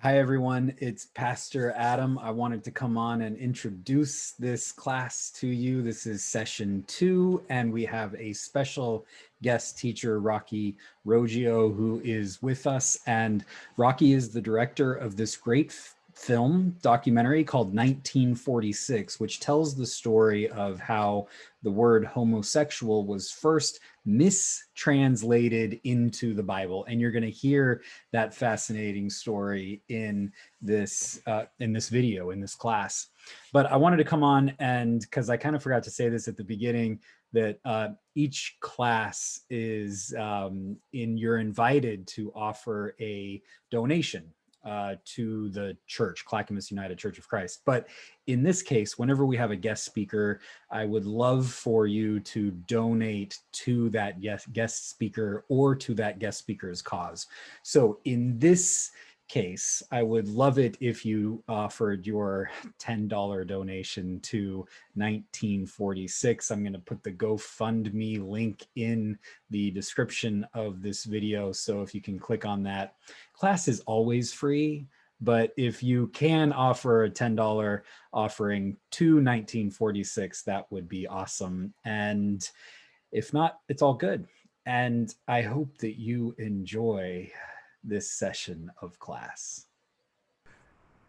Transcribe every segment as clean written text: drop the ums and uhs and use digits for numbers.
Hi, everyone. It's Pastor Adam. I wanted to come on and introduce this class to you. This is session 2, and we have a special guest teacher, Roggio, who is with us. And Rocky is the director of this great film documentary called 1946, which tells the story of how the word homosexual was first mistranslated into the Bible. And you're going to hear that fascinating story in this video, in this class. But I wanted to come on, and because I kind of forgot to say this at the beginning, that each class is you're invited to offer a donation to the church, Clackamas United Church of Christ. But in this case, whenever we have a guest speaker, I would love for you to donate to that guest speaker or to that guest speaker's cause. So in this case, I would love it if you offered your $10 donation to 1946. I'm going to put the GoFundMe link in the description of this video. So if you can click on that. Class is always free, but if you can offer a $10 offering to 1946, that would be awesome. And if not, it's all good. And I hope that you enjoy this session of class.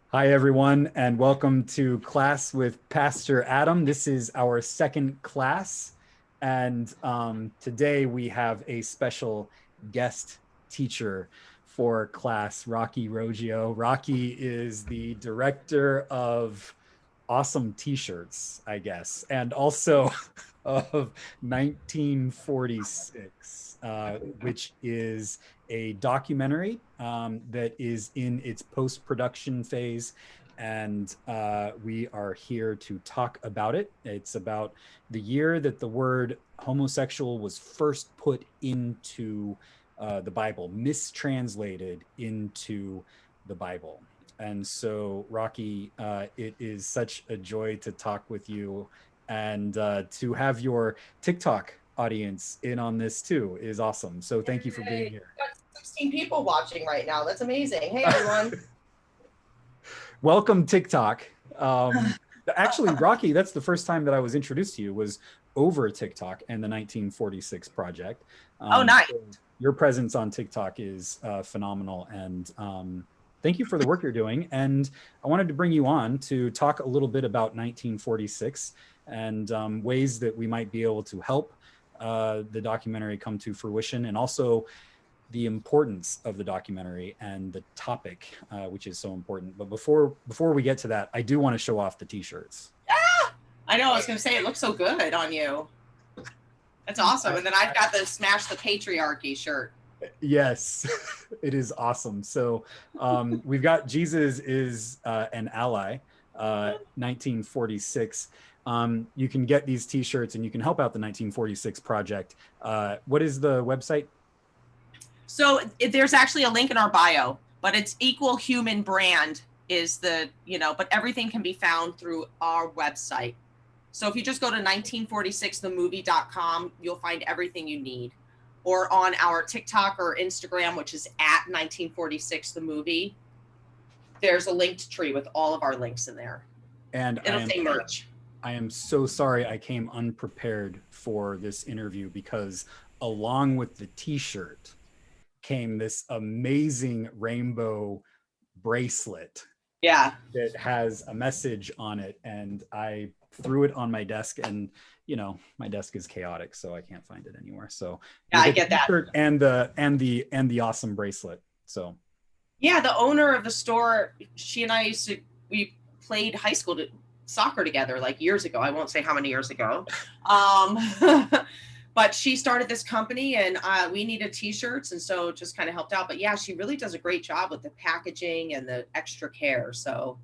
Hi, everyone, and welcome to Class with Pastor Adam. This is our second class, and today we have a special guest teacher for class, Roggio. Rocky is the director of awesome t-shirts, I guess, and also of 1946, which is a documentary that is in its post-production phase, and we are here to talk about it. It's about the year that the word homosexual was first put into the Bible, mistranslated into the Bible. And so, Rocky, it is such a joy to talk with you, and to have your TikTok audience in on this too is awesome. So thank you for being here. Got 16 people watching right now. That's amazing. Hey, everyone. Welcome, TikTok. Actually, Rocky, that's the first time that I was introduced to you, was over TikTok and the 1946 project. Oh, nice. So your presence on TikTok is phenomenal, and thank you for the work you're doing. And I wanted to bring you on to talk a little bit about 1946 and ways that we might be able to help the documentary come to fruition, and also the importance of the documentary and the topic, which is so important. But before we get to that, I do want to show off the t-shirts. Ah, I know, I was going to say, it looks so good on you. That's awesome. And then I've got the Smash the Patriarchy shirt. Yes, it is awesome. So we've got Jesus is an Ally, 1946. You can get these t-shirts and you can help out the 1946 project. What is the website? So there's actually a link in our bio, but it's Equal Human Brand is the, but everything can be found through our website. So if you just go to 1946themovie.com, you'll find everything you need. Or on our TikTok or Instagram, which is at 1946themovie, there's a linked tree with all of our links in there. And it'll say merch. I am so sorry I came unprepared for this interview, because along with the t-shirt came this amazing rainbow bracelet. Yeah. That has a message on it, and I threw it on my desk, and my desk is chaotic, so I can't find it anywhere. So yeah, I get that. And the awesome bracelet. So yeah, the owner of the store, she and I we played high school soccer together like years ago. I won't say how many years ago. But she started this company, and we needed t-shirts, and so it just kind of helped out. But yeah, she really does a great job with the packaging and the extra care. So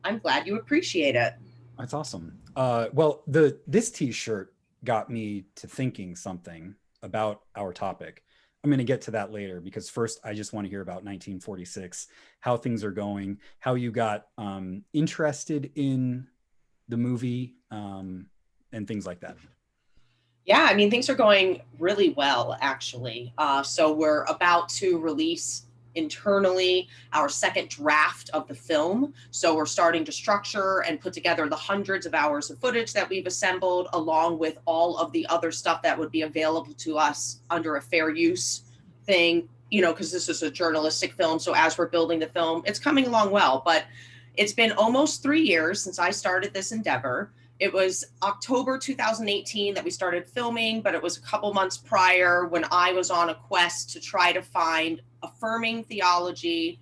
I'm glad you appreciate it. That's awesome. Well, this t-shirt got me to thinking something about our topic. I'm going to get to that later, because first I just want to hear about 1946, how things are going, how you got interested in the movie, and things like that. Yeah, I mean, things are going really well, actually. So we're about to release internally our second draft of the film. So we're starting to structure and put together the hundreds of hours of footage that we've assembled, along with all of the other stuff that would be available to us under a fair use thing, you know, because this is a journalistic film. So as we're building the film, it's coming along well. But it's been almost 3 years since I started this endeavor. It was October 2018 that we started filming, but it was a couple months prior when I was on a quest to try to find affirming theology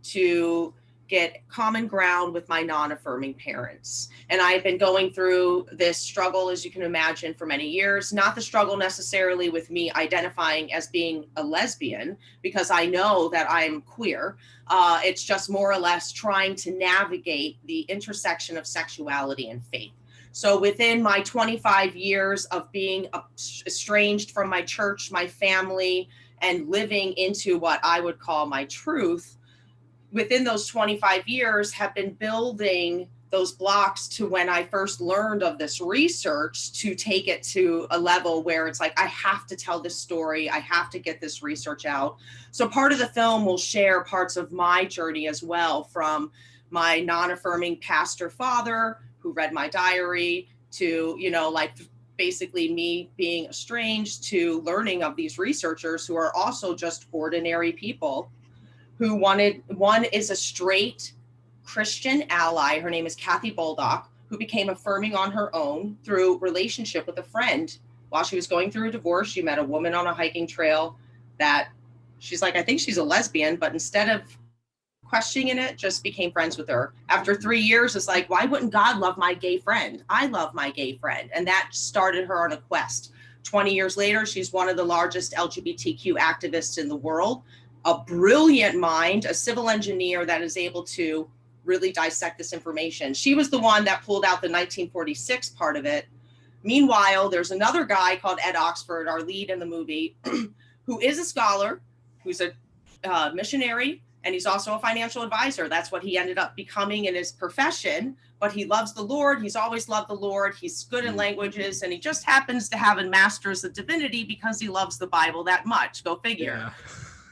to get common ground with my non-affirming parents. And I've been going through this struggle, as you can imagine, for many years. Not the struggle necessarily with me identifying as being a lesbian, because I know that I'm queer. It's just more or less trying to navigate the intersection of sexuality and faith. So within my 25 years of being estranged from my church, my family, and living into what I would call my truth, within those 25 years have been building those blocks to when I first learned of this research, to take it to a level where it's like, I have to tell this story. I have to get this research out. So part of the film will share parts of my journey as well, from my non-affirming pastor father who read my diary to, you know, like basically me being estranged, to learning of these researchers who are also just ordinary people who wanted, one is a straight Christian ally. Her name is Kathy Baldock, who became affirming on her own through relationship with a friend. While she was going through a divorce, she met a woman on a hiking trail that she's like, I think she's a lesbian, but instead of questioning it, just became friends with her. After 3 years, it's like, why wouldn't God love my gay friend? I love my gay friend. And that started her on a quest. 20 years later, she's one of the largest LGBTQ activists in the world, a brilliant mind, a civil engineer that is able to really dissect this information. She was the one that pulled out the 1946 part of it. Meanwhile, there's another guy called Ed Oxford, our lead in the movie, who is a scholar, who's a missionary, and he's also a financial advisor. That's what he ended up becoming in his profession. But he loves the Lord. He's always loved the Lord. He's good in languages. And he just happens to have a master's of divinity because he loves the Bible that much. Go figure.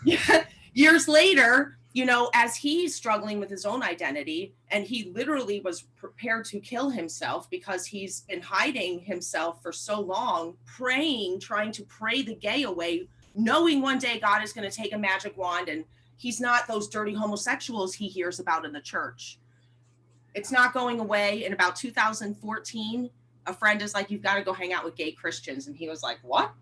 Yeah. Years later, you know, as he's struggling with his own identity, and he literally was prepared to kill himself because he's been hiding himself for so long, praying, trying to pray the gay away, knowing one day God is going to take a magic wand and he's not those dirty homosexuals he hears about in the church. It's not going away. In about 2014, a friend is like, you've got to go hang out with gay Christians. And he was like, what?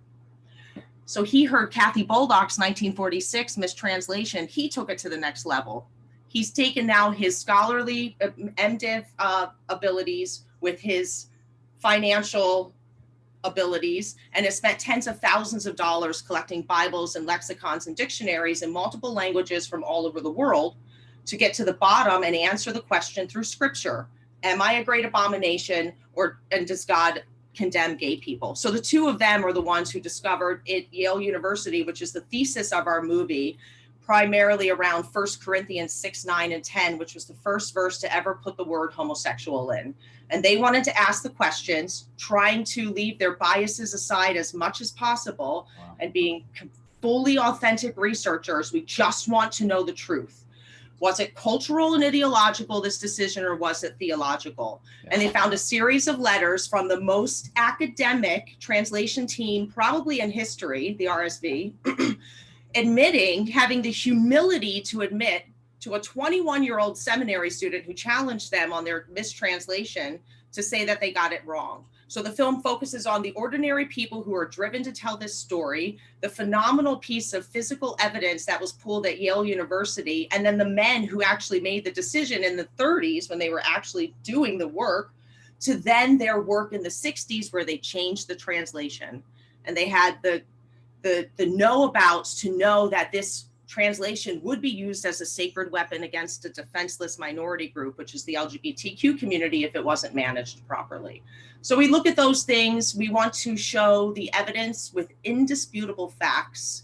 So he heard Kathy Baldock's 1946 mistranslation. He took it to the next level. He's taken now his scholarly MDiv abilities with his financial abilities, and has spent tens of thousands of dollars collecting Bibles and lexicons and dictionaries in multiple languages from all over the world to get to the bottom and answer the question through scripture. Am I a great abomination, and does God condemn gay people? So the two of them are the ones who discovered at Yale University, which is the thesis of our movie, primarily around 1 Corinthians 6, 9, and 10, which was the first verse to ever put the word homosexual in. And they wanted to ask the questions, trying to leave their biases aside as much as possible. Wow. And being fully authentic researchers. We just want to know the truth. Was it cultural and ideological, this decision, or was it theological? Yeah. And they found a series of letters from the most academic translation team, probably in history, the RSV, admitting, having the humility to admit to a 21-year-old seminary student who challenged them on their mistranslation to say that they got it wrong. So the film focuses on the ordinary people who are driven to tell this story, the phenomenal piece of physical evidence that was pulled at Yale University, and then the men who actually made the decision in the 30s when they were actually doing the work, to then their work in the 60s where they changed the translation. And they had the know-abouts to know that this translation would be used as a sacred weapon against a defenseless minority group, which is the LGBTQ community, if it wasn't managed properly. So we look at those things. We want to show the evidence with indisputable facts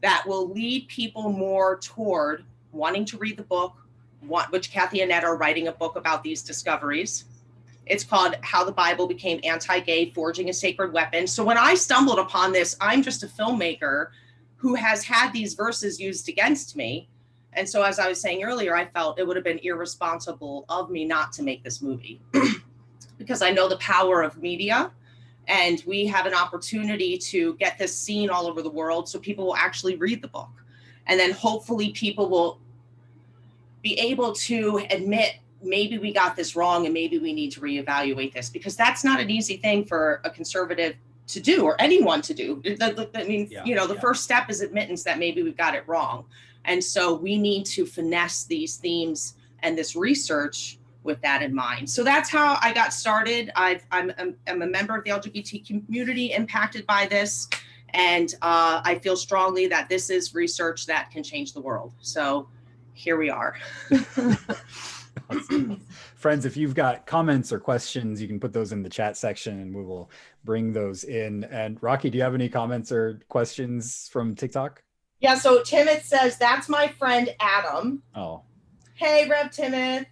that will lead people more toward wanting to read the book, which Kathy and Ed are writing a book about these discoveries. It's called How the Bible Became Anti-Gay, Forging a Sacred Weapon. So when I stumbled upon this, I'm just a filmmaker who has had these verses used against me. And so, as I was saying earlier, I felt it would have been irresponsible of me not to make this movie because I know the power of media, and we have an opportunity to get this seen all over the world so people will actually read the book. And then hopefully people will be able to admit, maybe we got this wrong and maybe we need to reevaluate this, because that's not an easy thing for a conservative to do, or anyone to do. I mean, the first step is admittance that maybe we've got it wrong. And so we need to finesse these themes and this research with that in mind. So that's how I got started. I'm a member of the LGBT community impacted by this. And I feel strongly that this is research that can change the world. So here we are. Awesome. Friends, if you've got comments or questions, you can put those in the chat section and we will bring those in. And Rocky, do you have any comments or questions from TikTok? Yeah, so Timoth says, that's my friend Adam. Oh. Hey, Rev Timoth.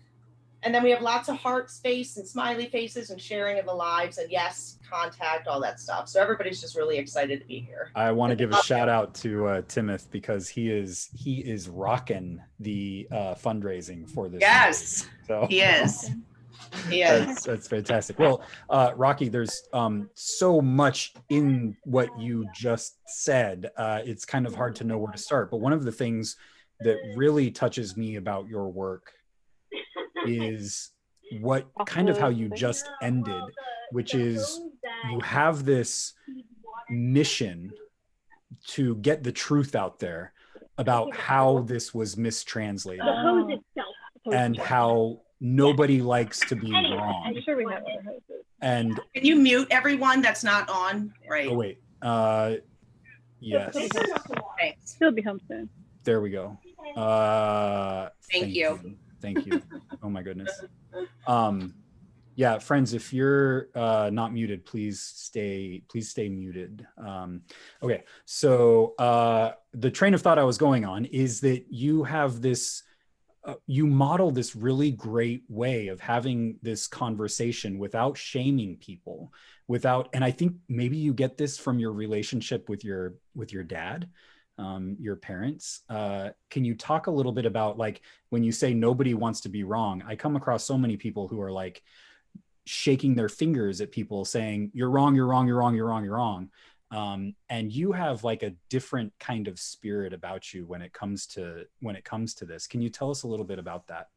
And then we have lots of hearts face and smiley faces and sharing of the lives, and yes, contact, all that stuff. So everybody's just really excited to be here. I want to give a shout out to Timoth, because he is rocking the fundraising for this. Yes, so he is. Yeah, that's fantastic. Well, Rocky, there's so much in what you just said. It's kind of hard to know where to start. But one of the things that really touches me about your work is what kind of how you just ended, which is you have this mission to get the truth out there about how this was mistranslated and how nobody likes to be wrong. I'm sure we know what the hose is. And can you mute everyone that's not on? Right. Oh wait. Yes. Thanks. He'll be home soon. There we go. Thank you. Thank you. Oh my goodness. Yeah, friends, if you're not muted, please stay muted. Okay, so the train of thought I was going on is that you have this, you model this really great way of having this conversation without shaming people, and I think maybe you get this from your relationship with your dad. Your parents. Can you talk a little bit about, like, when you say nobody wants to be wrong, I come across so many people who are like shaking their fingers at people saying, you're wrong, you're wrong, you're wrong, you're wrong, you're wrong. And you have like a different kind of spirit about you when it comes to this. Can you tell us a little bit about that?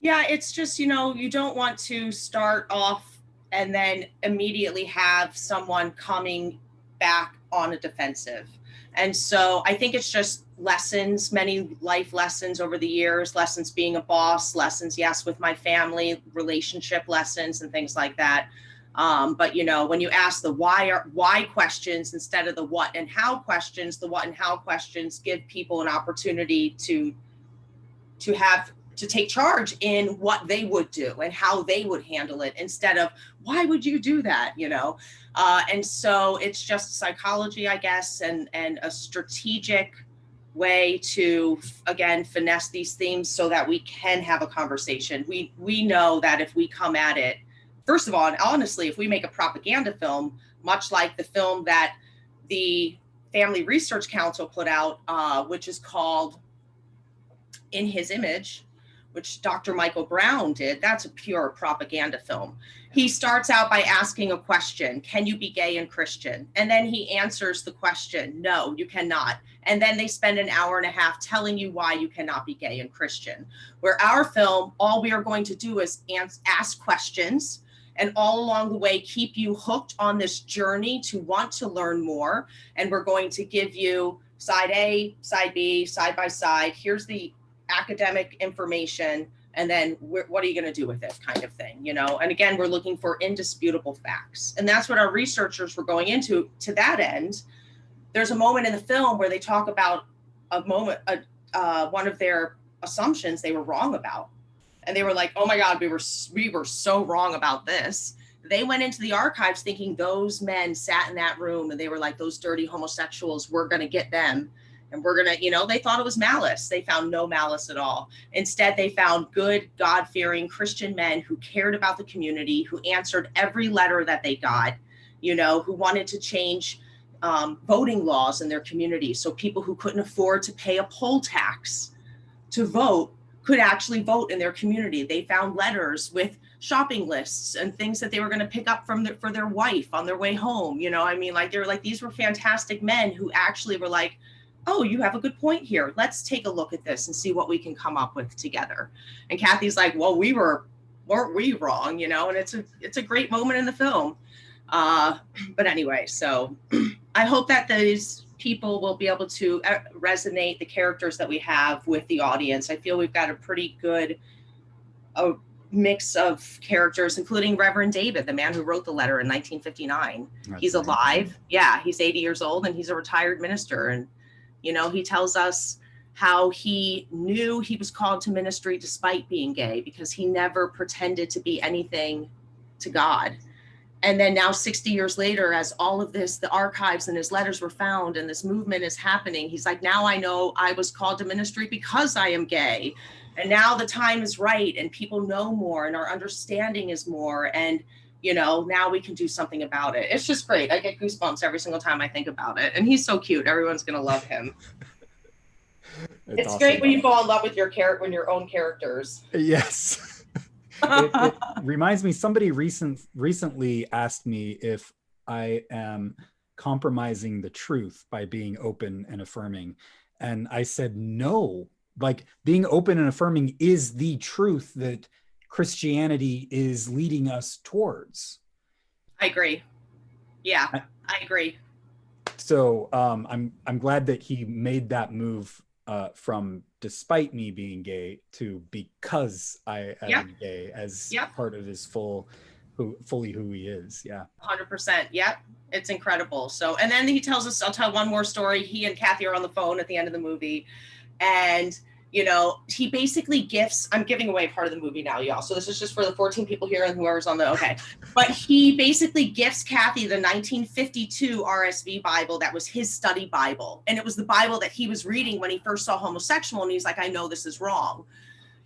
Yeah, it's just, you don't want to start off and then immediately have someone coming back on a defensive. And so I think it's just lessons, many life lessons over the years, lessons being a boss, lessons, yes, with my family, relationship lessons and things like that. But, when you ask the why questions instead of the what and how questions, the what and how questions give people an opportunity to take charge in what they would do and how they would handle it, instead of why would you do that, and so it's just psychology, I guess, and a strategic way to, again, finesse these themes so that we can have a conversation. We know that if we come at it, first of all, and honestly, if we make a propaganda film, much like the film that the Family Research Council put out, which is called In His Image, which Dr. Michael Brown did, that's a pure propaganda film. He starts out by asking a question, can you be gay and Christian? And then he answers the question, no, you cannot. And then they spend an hour and a half telling you why you cannot be gay and Christian. Where our film, all we are going to do is ask questions, and all along the way, keep you hooked on this journey to want to learn more. And we're going to give you side A, side B, side by side. Here's the academic information, and then what are you going to do with it, kind of thing, And again, we're looking for indisputable facts, and that's what our researchers were going into. To that end, there's a moment in the film where they talk about one of their assumptions they were wrong about, and they were like, oh my God, we were so wrong about this. They went into the archives thinking those men sat in that room and they were like, those dirty homosexuals, we're going to get them. And we're going to, they thought it was malice. They found no malice at all. Instead, they found good, God-fearing Christian men who cared about the community, who answered every letter that they got, who wanted to change voting laws in their community. So people who couldn't afford to pay a poll tax to vote could actually vote in their community. They found letters with shopping lists and things that they were going to pick up for their wife on their way home. You know, I mean, like, they were like, these were fantastic men who actually were like, oh, you have a good point here. Let's take a look at this and see what we can come up with together. And Kathy's like, well, weren't we wrong? You know, and it's a great moment in the film. But anyway, so I hope that these people will be able to resonate the characters that we have with the audience. I feel we've got a pretty good mix of characters, including Reverend David, the man who wrote the letter in 1959. He's alive. Yeah, he's 80 years old and he's a retired minister. And, you know, he tells us how he knew he was called to ministry despite being gay, because he never pretended to be anything to God. And then now 60 years later, as all of this, the archives and his letters were found and this movement is happening, he's like, now I know I was called to ministry because I am gay. And now the time is right and people know more and our understanding is more. And, you know, now we can do something about it. It's just great. I get goosebumps every single time I think about it. And he's so cute. Everyone's going to love him. It's awesome. Great when you fall in love with your own characters. Yes. It reminds me, somebody recently asked me if I am compromising the truth by being open and affirming. And I said, no, like, being open and affirming is the truth that Christianity is leading us towards. I agree. Yeah, I agree. So I'm glad that he made that move from despite me being gay to because I am gay, as part of his fully who he is. Yeah. 100%. Yep. It's incredible. So, and then he tells us, I'll tell one more story. He and Kathy are on the phone at the end of the movie, and, you know, he basically I'm giving away part of the movie now, y'all. So this is just for the 14 people here and whoever's on okay. But he basically gifts Kathy the 1952 RSV Bible that was his study Bible. And it was the Bible that he was reading when he first saw Homosexual. And he's like, I know this is wrong.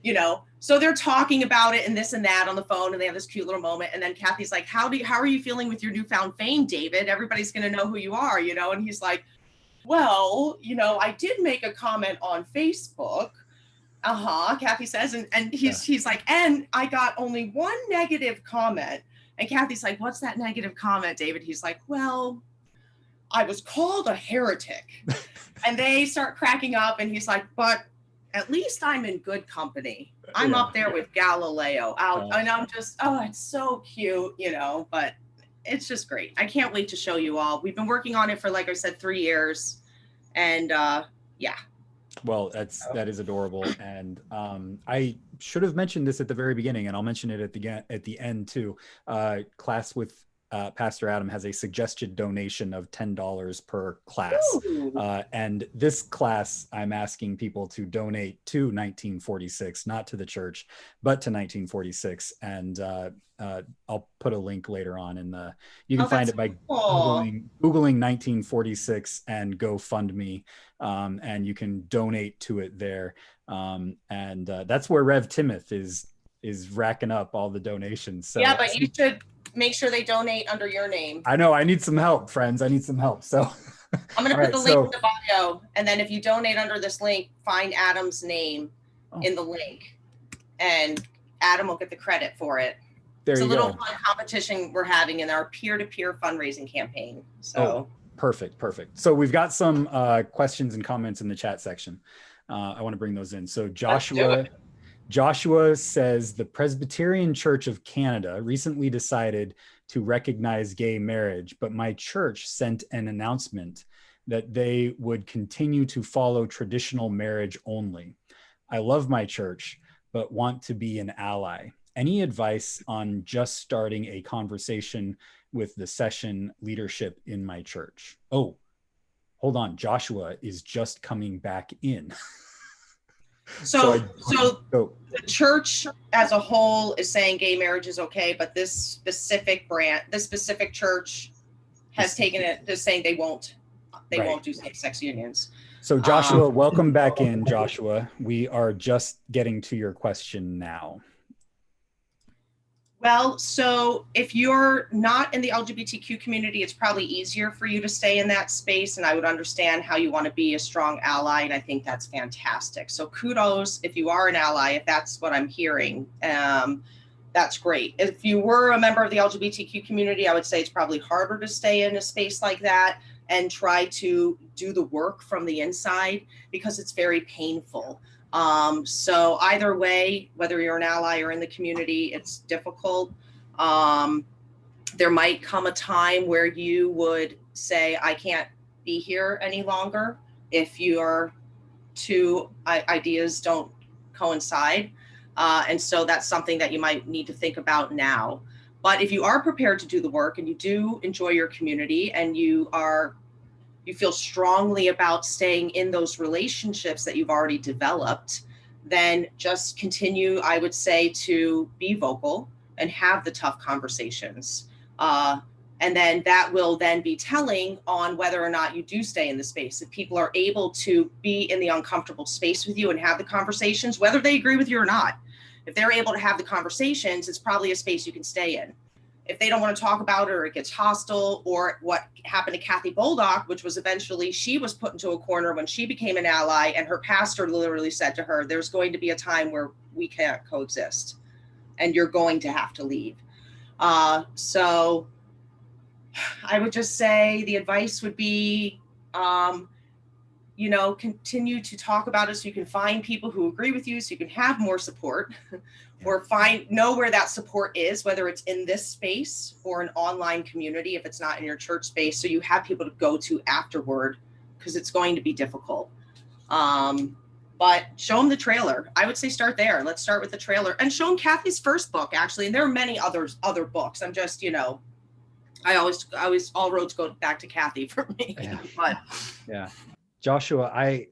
You know, so they're talking about it and this and that on the phone, and they have this cute little moment. And then Kathy's like, how are you feeling with your newfound fame, David? Everybody's going to know who you are, you know? And he's like, well, you know, I did make a comment on Facebook. Kathy says, and he's like, and I got only one negative comment. And Kathy's like, what's that negative comment, David? He's like, well, I was called a heretic. And they start cracking up, and he's like, but at least I'm in good company. I'm up there with Galileo and I'm just, it's so cute, you know, but it's just great. I can't wait to show you all. We've been working on it for, like I said, 3 years. And well, that is adorable. And I should have mentioned this at the very beginning, and I'll mention it at the end too. Class with Pastor Adam has a suggested donation of $10 per class. And this class, I'm asking people to donate to 1946, not to the church, but to 1946. And I'll put a link later on you can find it by Googling 1946 and GoFundMe. And you can donate to it there. And that's where Rev Timoth is racking up all the donations. So yeah, but you should make sure they donate under your name. I know. I need some help, friends. I need some help. So I'm going to put the link in the bio. And then if you donate under this link, find Adam's name in the link. And Adam will get the credit for it. It's a little fun competition we're having in our peer-to-peer fundraising campaign. So perfect. So we've got some questions and comments in the chat section. I want to bring those in. So Joshua says, the Presbyterian Church of Canada recently decided to recognize gay marriage, but my church sent an announcement that they would continue to follow traditional marriage only. I love my church, but want to be an ally. Any advice on just starting a conversation with the session leadership in my church? Oh, hold on. Joshua is just coming back in. So the church as a whole is saying gay marriage is okay, but this specific church has taken it to saying they won't do same-sex unions. So Joshua, welcome back in, Joshua. We are just getting to your question now. Well, so if you're not in the LGBTQ community, it's probably easier for you to stay in that space. And I would understand how you want to be a strong ally. And I think that's fantastic. So kudos if you are an ally, if that's what I'm hearing. That's great. If you were a member of the LGBTQ community, I would say it's probably harder to stay in a space like that and try to do the work from the inside because it's very painful. So either way, whether you're an ally or in the community, it's difficult. There might come a time where you would say, I can't be here any longer if your two ideas don't coincide. And so that's something that you might need to think about now. But if you are prepared to do the work and you do enjoy your community and you feel strongly about staying in those relationships that you've already developed, then just continue, I would say, to be vocal and have the tough conversations. And then that will then be telling on whether or not you do stay in the space. If people are able to be in the uncomfortable space with you and have the conversations, whether they agree with you or not, if they're able to have the conversations, it's probably a space you can stay in. If they don't want to talk about it or it gets hostile, or what happened to Kathy Boldock, which was eventually she was put into a corner when she became an ally, and her pastor literally said to her, there's going to be a time where we can't coexist and you're going to have to leave. So I would just say the advice would be, continue to talk about it so you can find people who agree with you so you can have more support or know where that support is, whether it's in this space or an online community, if it's not in your church space, so you have people to go to afterward, because it's going to be difficult. But show them the trailer. I would say start there. Let's start with the trailer and show them Kathy's first book, actually. And there are many other books. I'm just, I always all roads go back to Kathy for me. Yeah. But yeah. Joshua, I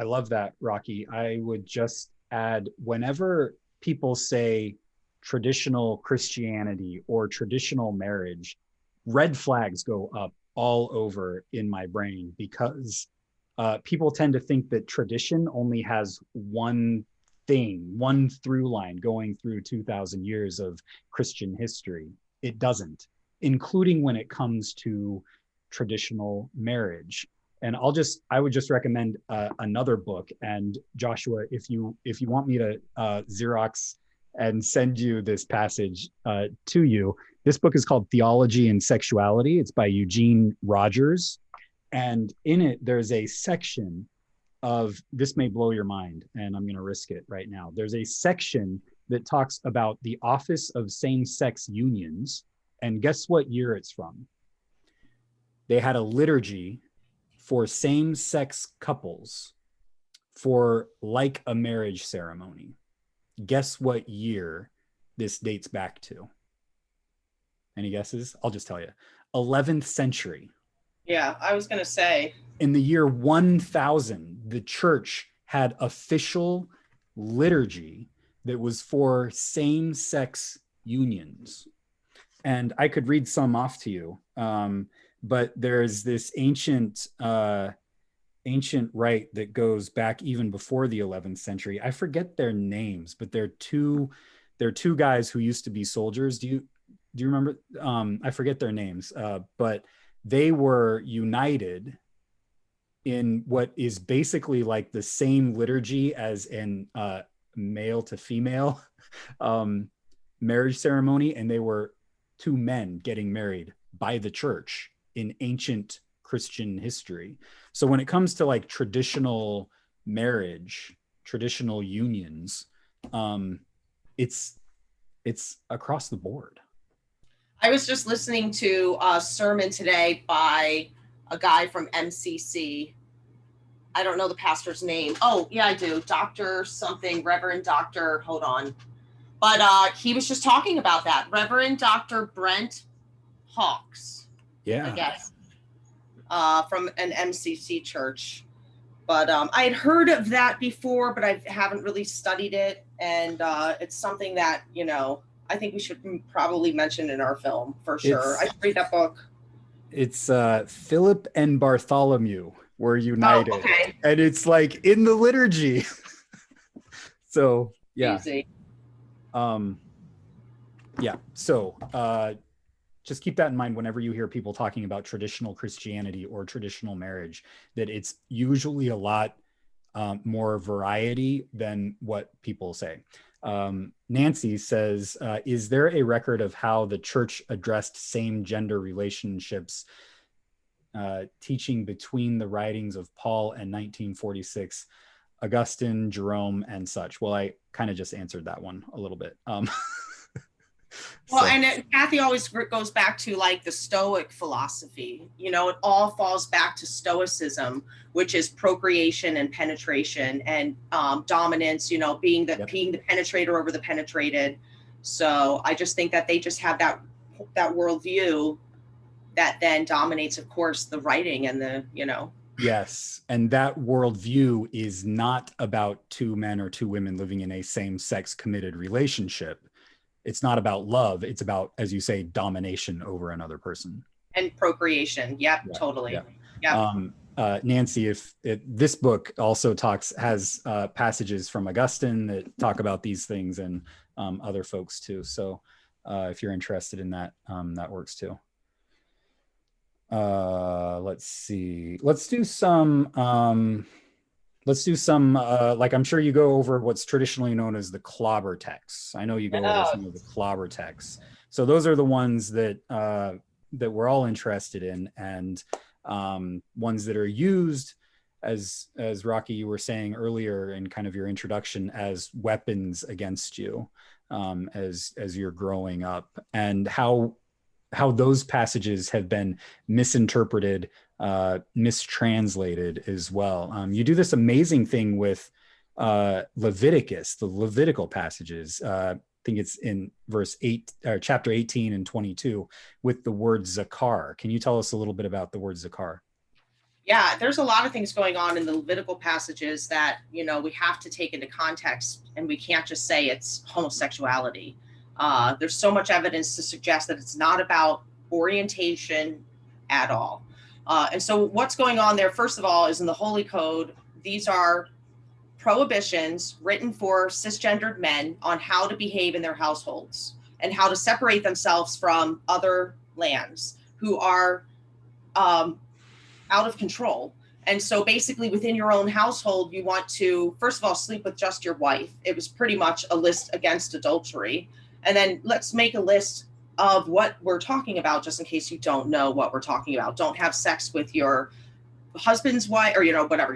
love that, Rocky. I would just add, whenever people say traditional Christianity or traditional marriage, red flags go up all over in my brain, because people tend to think that tradition only has one thing, one through line going through 2,000 years of Christian history. It doesn't, including when it comes to traditional marriage. And I would just recommend another book. And Joshua, if you want me to Xerox and send you this passage to you, this book is called Theology and Sexuality. It's by Eugene Rogers. And in it, there's a section of, this may blow your mind, and I'm going to risk it right now. There's a section that talks about the office of same-sex unions. And guess what year it's from? They had a liturgy for same-sex couples for like a marriage ceremony. Guess what year this dates back to? Any guesses? I'll just tell you. 11th century. Yeah, I was going to say. In the year 1000, the church had official liturgy that was for same-sex unions. And I could read some off to you. But there's this ancient rite that goes back even before the 11th century. I forget their names, but they're two guys who used to be soldiers. Do you remember? I forget their names, but they were united in what is basically like the same liturgy as an male to female marriage ceremony, and they were two men getting married by the church in ancient Christian history. So when it comes to like traditional marriage, traditional unions, it's across the board. I was just listening to a sermon today by a guy from MCC. I don't know the pastor's name. Oh, yeah, I do. Dr. something, Reverend Dr. Hold on. But he was just talking about that. Reverend Dr. Brent Hawks. Yeah. I guess. From an MCC church. But I had heard of that before, but I haven't really studied it. And it's something that, I think we should probably mention in our film for sure. I should read that book. It's Philip and Bartholomew were united. Oh, okay. And it's like in the liturgy. So, yeah. Easy. Yeah. So just keep that in mind whenever you hear people talking about traditional Christianity or traditional marriage, that it's usually a lot more variety than what people say. Nancy says, is there a record of how the church addressed same gender relationships, teaching between the writings of Paul and 1946, Augustine, Jerome, and such? Well, I kind of just answered that one a little bit. Well, So, Kathy always goes back to like the Stoic philosophy. You know, it all falls back to Stoicism, which is procreation and penetration and dominance. You know, yep. being the penetrator over the penetrated. So I just think that they just have that worldview that then dominates, of course, the writing and the Yes. And that worldview is not about two men or two women living in a same sex committed relationship. It's not about love. It's about, as you say, domination over another person. and procreation. Yep, Yeah. totally. Yeah. Yep. Nancy, if this book also has passages from Augustine that talk about these things, and other folks too. So if you're interested in that, that works too. Let's see. Let's do some like, I'm sure you go over what's traditionally known as the clobber texts. I know you go over some of the clobber texts. So those are the ones that that we're all interested in, and ones that are used, as Rocky, you were saying earlier in kind of your introduction, as weapons against you, as you're growing up, and how those passages have been misinterpreted, mistranslated as well. You do this amazing thing with Leviticus, the Levitical passages. I think it's in verse 8, or chapter 18 and 22, with the word zakar. Can you tell us a little bit about the word zakar? Yeah, there's a lot of things going on in the Levitical passages that, we have to take into context, and we can't just say it's homosexuality. There's so much evidence to suggest that it's not about orientation at all. And so what's going on there, first of all, is in the Holy Code. These are prohibitions written for cisgendered men on how to behave in their households and how to separate themselves from other lands who are out of control. And so basically within your own household, you want to, first of all, sleep with just your wife. It was pretty much a list against adultery. And then let's make a list of what we're talking about, just in case you don't know what we're talking about. Don't have sex with your husband's wife, or, whatever,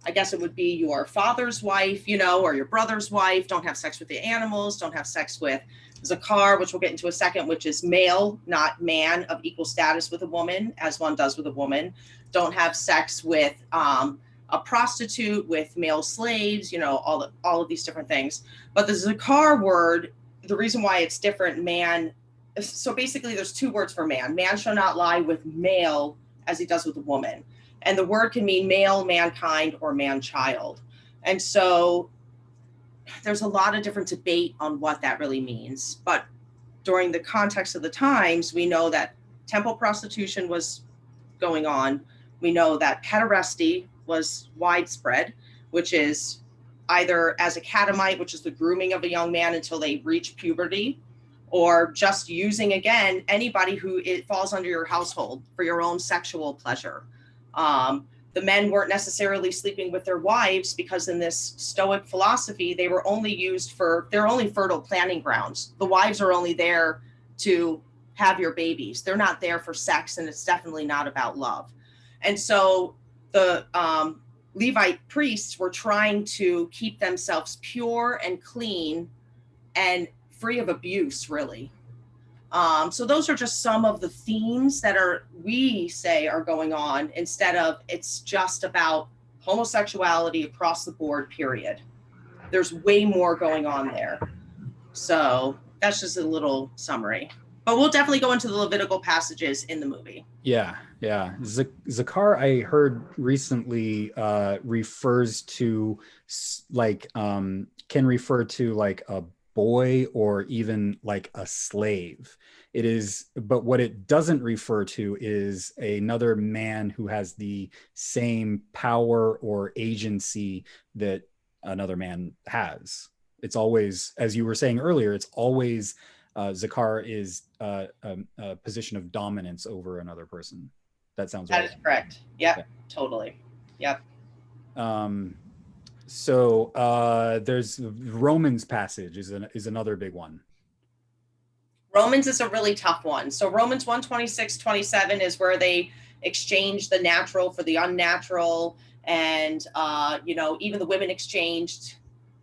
I guess it would be your father's wife, or your brother's wife. Don't have sex with the animals. Don't have sex with zakar, which we'll get into a second, which is male, not man, of equal status with a woman, as one does with a woman. Don't have sex with a prostitute, with male slaves, all of these different things. But the zakar word, the reason why it's different, man. So basically, there's two words for man. Man shall not lie with male as he does with a woman. And the word can mean male, mankind, or man-child. And so there's a lot of different debate on what that really means. But during the context of the times, we know that temple prostitution was going on. We know that pederasty was widespread, which is either as a catamite, which is the grooming of a young man until they reach puberty, or just using, again, anybody who it falls under your household for your own sexual pleasure. The men weren't necessarily sleeping with their wives because in this Stoic philosophy, they're only fertile planting grounds. The wives are only there to have your babies. They're not there for sex, and it's definitely not about love. And so the Levite priests were trying to keep themselves pure and clean and free of abuse, really. So those are just some of the themes that we say are going on, instead of it's just about homosexuality across the board, period. There's way more going on there. So that's just a little summary. But we'll definitely go into the Levitical passages in the movie. Yeah, yeah. Zakar, I heard recently, refers to can refer to like a boy or even like a slave. It is, but what it doesn't refer to is another man who has the same power or agency that another man has. It's always, as you were saying earlier, it's always Zakar is a position of dominance over another person. That sounds right. That is correct. Yep, yeah. Totally. Yep. So there's Romans passage is another big one. Romans is a really tough one. So Romans 1:26-27 is where they exchange the natural for the unnatural. And, even the women exchanged.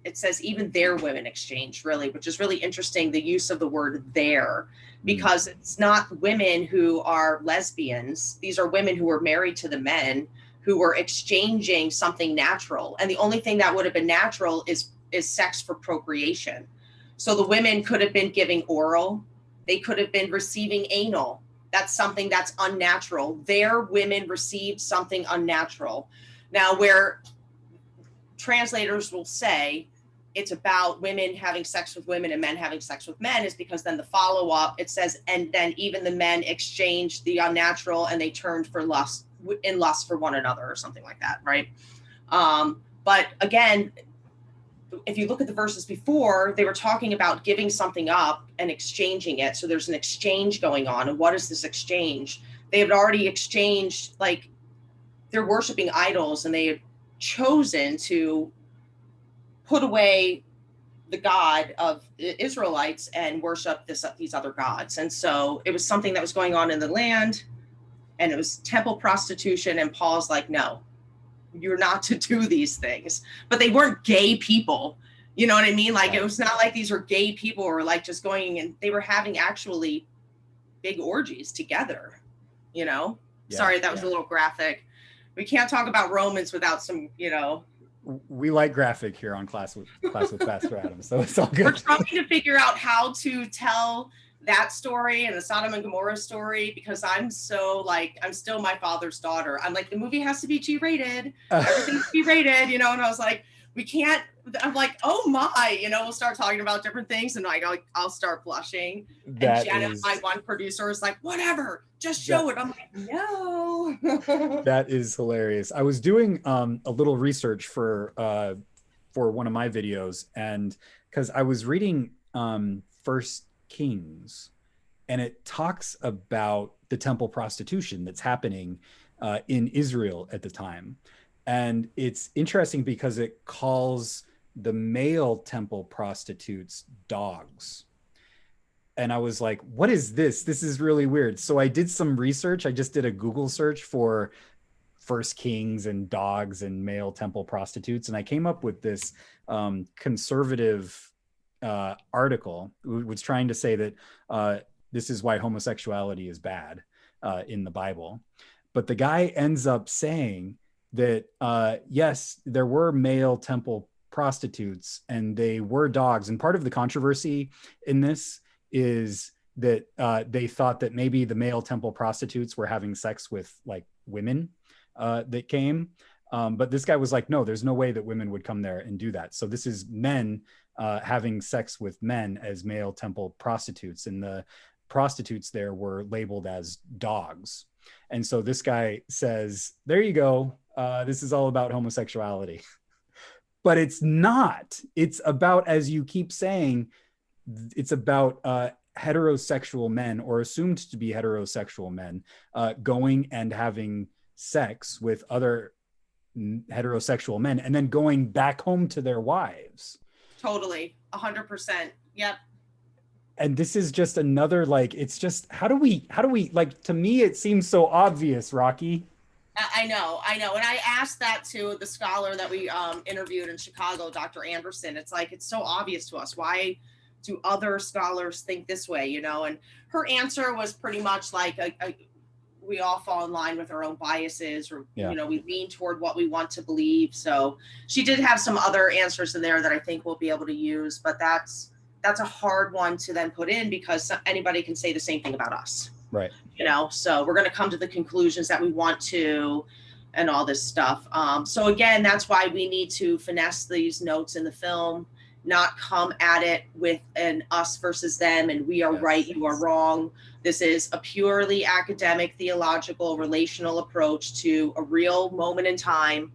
It says even their women exchanged, really, which is really interesting, the use of the word their, because it's not women who are lesbians. These are women who were married to the men who were exchanging something natural. And the only thing that would have been natural is sex for procreation. So the women could have been giving oral. They could have been receiving anal. That's something that's unnatural. Their women received something unnatural. Now, where translators will say it's about women having sex with women and men having sex with men is because then the follow-up, it says, and then even the men exchanged the unnatural and they turned for lust for one another or something like that, right? But again, if you look at the verses before, they were talking about giving something up and exchanging it. So there's an exchange going on. And what is this exchange? They had already exchanged, like, they're worshiping idols, and they had chosen to put away the God of the Israelites and worship these other gods. And so it was something that was going on in the land, and it was temple prostitution. And Paul's like, no, you're not to do these things. But they weren't gay people. You know what I mean? Like, it was not like these were gay people who were like just going, and they were having actually big orgies together, Yeah. Sorry, that was a little graphic. We can't talk about Romans without some, We like graphic here on Class with Pastor Adam, so it's all good. We're trying to figure out how to tell that story and the Sodom and Gomorrah story, because I'm still my father's daughter. I'm like, the movie has to be G-rated. Everything has to be rated, and I was like, we can't. I'm like, oh my, we'll start talking about different things, and I'll start blushing. And Janet, my one producer, is like, whatever, just show it. I'm like, no. That is hilarious. I was doing a little research for one of my videos, and because I was reading First Kings, and it talks about the temple prostitution that's happening in Israel at the time. And it's interesting because it calls the male temple prostitutes dogs. And I was like, what is this? This is really weird. So I did some research. I just did a Google search for First Kings and dogs and male temple prostitutes. And I came up with this conservative article, which was trying to say that this is why homosexuality is bad in the Bible. But the guy ends up saying that, yes, there were male temple prostitutes and they were dogs. And part of the controversy in this is that they thought that maybe the male temple prostitutes were having sex with like women that came. But this guy was like, no, there's no way that women would come there and do that. So this is men having sex with men as male temple prostitutes. And the prostitutes there were labeled as dogs. And so this guy says, there you go. This is all about homosexuality. But it's not. It's about, as you keep saying, it's about heterosexual men, or assumed to be heterosexual men, going and having sex with other heterosexual men and then going back home to their wives. Totally. 100%. Yep. And this is just another, like, it's just, how do we, like, to me, it seems so obvious, Rocky. I know. And I asked that to the scholar that we interviewed in Chicago, Dr. Anderson. It's like, it's so obvious to us. Why do other scholars think this way, And her answer was pretty much like, we all fall in line with our own biases, or, we lean toward what we want to believe. So she did have some other answers in there that I think we'll be able to use, but that's a hard one to then put in, because anybody can say the same thing about us. Right. So we're going to come to the conclusions that we want to, and all this stuff. So again, that's why we need to finesse these notes in the film, not come at it with an us versus them, and we are right, you are wrong. This is a purely academic, theological, relational approach to a real moment in time,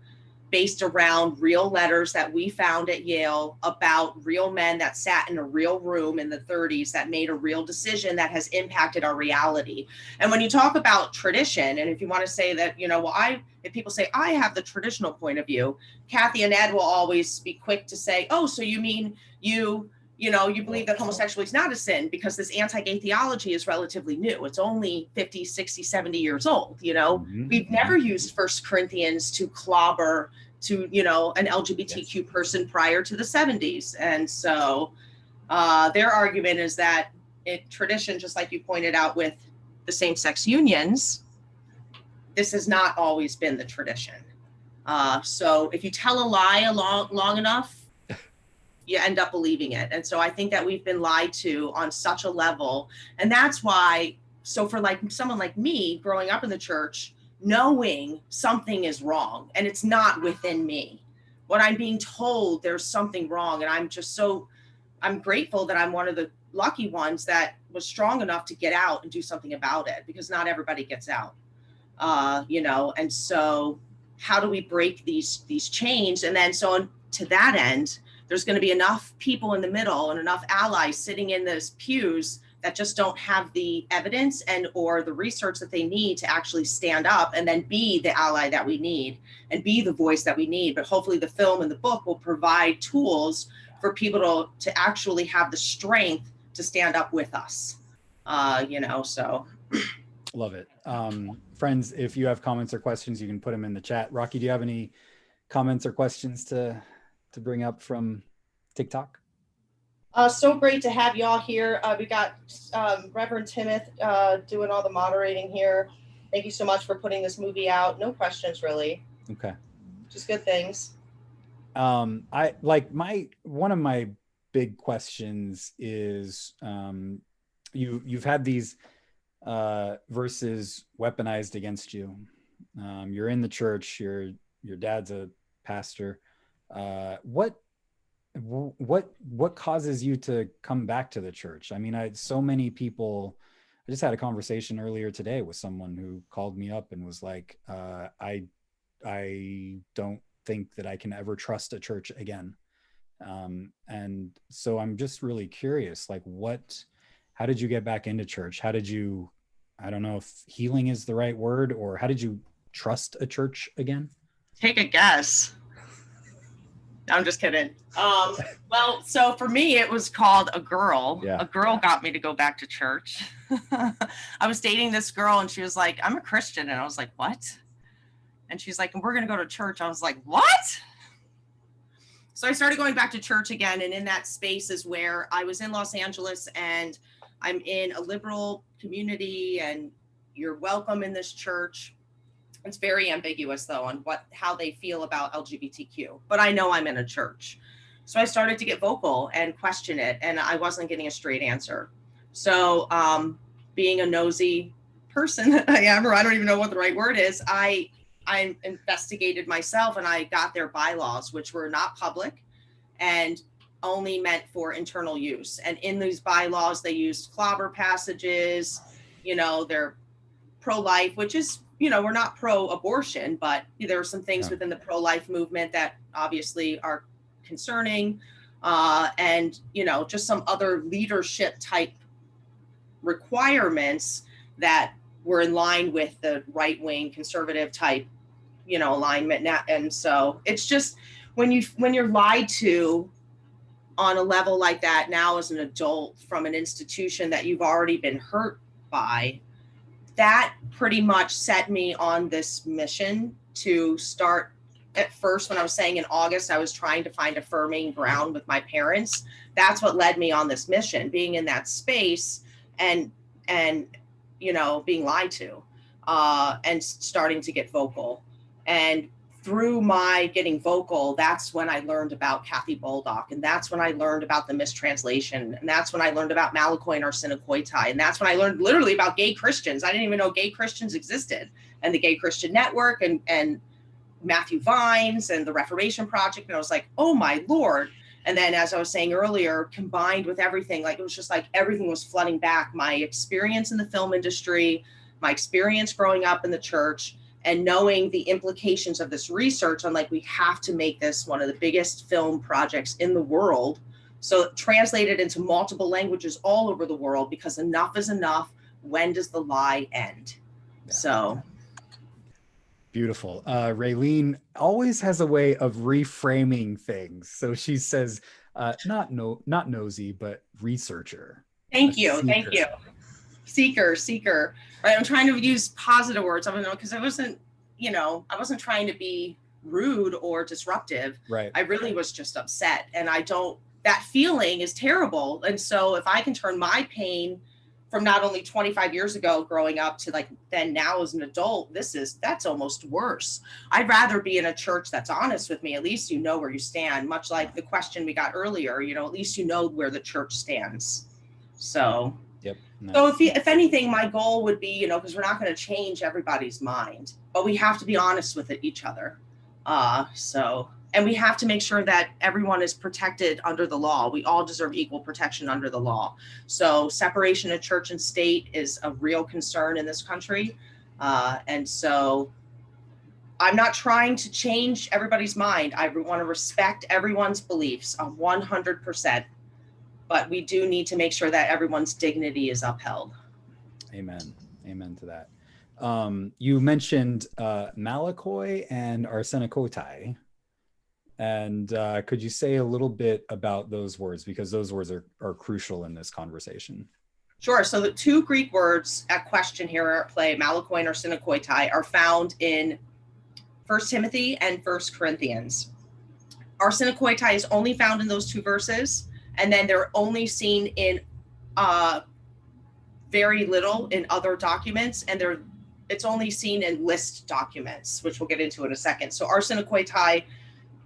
based around real letters that we found at Yale about real men that sat in a real room in the 30s that made a real decision that has impacted our reality. And when you talk about tradition, and if you want to say that, if people say, I have the traditional point of view, Kathy and Ed will always be quick to say, oh, so you mean you believe that homosexuality is not a sin because this anti-gay theology is relatively new. It's only 50, 60, 70 years old. We've never used 1 Corinthians to clobber to, an LGBTQ person prior to the 70s. And so their argument is that tradition, just like you pointed out with the same-sex unions, this has not always been the tradition. So if you tell a lie long enough, you end up believing it. And so I think that we've been lied to on such a level. And that's why, so for like someone like me growing up in the church, knowing something is wrong and it's not within me, when I'm being told there's something wrong, and I'm grateful that I'm one of the lucky ones that was strong enough to get out and do something about it, because not everybody gets out, and so how do we break these chains? And then so to that end, there's going to be enough people in the middle and enough allies sitting in those pews that just don't have the evidence or the research that they need to actually stand up and then be the ally that we need and be the voice that we need. But hopefully the film and the book will provide tools for people to actually have the strength to stand up with us, so. Love it. Friends, if you have comments or questions, you can put them in the chat. Rocky, do you have any comments or questions to bring up from TikTok? So great to have y'all here. We got Reverend Timothy doing all the moderating here. Thank you so much for putting this movie out. No questions, really. Okay. Just good things. One of my big questions is you've had these verses weaponized against you. You're in the church. Your dad's a pastor. What causes you to come back to the church? I mean, so many people. I just had a conversation earlier today with someone who called me up and was like, I don't think that I can ever trust a church again. And so I'm just really curious, like how did you get back into church? How did you, I don't know if healing is the right word, or how did you trust a church again? Take a guess. I'm just kidding. Well, so for me, it was called a girl. Yeah. A girl got me to go back to church. I was dating this girl and she was like, I'm a Christian. And I was like, what? And she's like, we're going to go to church. I was like, what? So I started going back to church again. And in that space is where I was in Los Angeles, and I'm in a liberal community, and you're welcome in this church. It's very ambiguous, though, on how they feel about LGBTQ. But I know I'm in a church. So I started to get vocal and question it, and I wasn't getting a straight answer. So being a nosy person that I am, or I don't even know what the right word is, I investigated myself, and I got their bylaws, which were not public and only meant for internal use. And in these bylaws, they used clobber passages, they're pro-life, which is, we're not pro-abortion, but there are some things within the pro-life movement that obviously are concerning, and, just some other leadership type requirements that were in line with the right-wing conservative type, alignment. And so it's just when you're lied to on a level like that now as an adult from an institution that you've already been hurt by, that pretty much set me on this mission to start. At first, when I was saying in August, I was trying to find affirming ground with my parents. That's what led me on this mission, being in that space and being lied to, and starting to get vocal. And through my getting vocal, that's when I learned about Kathy Boldock, and that's when I learned about the mistranslation, and that's when I learned about Malakoi and Arsenokoitai, and that's when I learned literally about gay Christians. I didn't even know gay Christians existed, and the Gay Christian Network, and Matthew Vines, and the Reformation Project, and I was like, oh my Lord. And then, as I was saying earlier, combined with everything, like it was just like everything was flooding back. My experience in the film industry, my experience growing up in the church, and knowing the implications of this research, I'm like, we have to make this one of the biggest film projects in the world. So translate it into multiple languages all over the world, because enough is enough. When does the lie end? Yeah. So beautiful. Raylene always has a way of reframing things. So she says, not nosy, but researcher. thank you. Seeker. Right. I'm trying to use positive words. I don't know, because I wasn't trying to be rude or disruptive. Right. I really was just upset. And that feeling is terrible. And so if I can turn my pain from not only 25 years ago growing up to like then now as an adult, that's almost worse. I'd rather be in a church that's honest with me. At least you know where you stand, much like the question we got earlier, at least you know where the church stands. So, yep. Nice. So if anything, my goal would be, because we're not going to change everybody's mind, but we have to be honest with each other. And we have to make sure that everyone is protected under the law. We all deserve equal protection under the law. So separation of church and state is a real concern in this country. And so I'm not trying to change everybody's mind. I want to respect everyone's beliefs 100%. But we do need to make sure that everyone's dignity is upheld. Amen. Amen to that. You mentioned Malakoi and Arsenikoi. And could you say a little bit about those words? Because those words are crucial in this conversation. Sure. So the two Greek words at question here are at play, Malakoi and Arsenikoi, are found in 1 Timothy and 1 Corinthians. Arsenikoi is only found in those two verses, and then they're only seen in very little in other documents, and it's only seen in list documents, which we'll get into in a second. So Arsenikoi,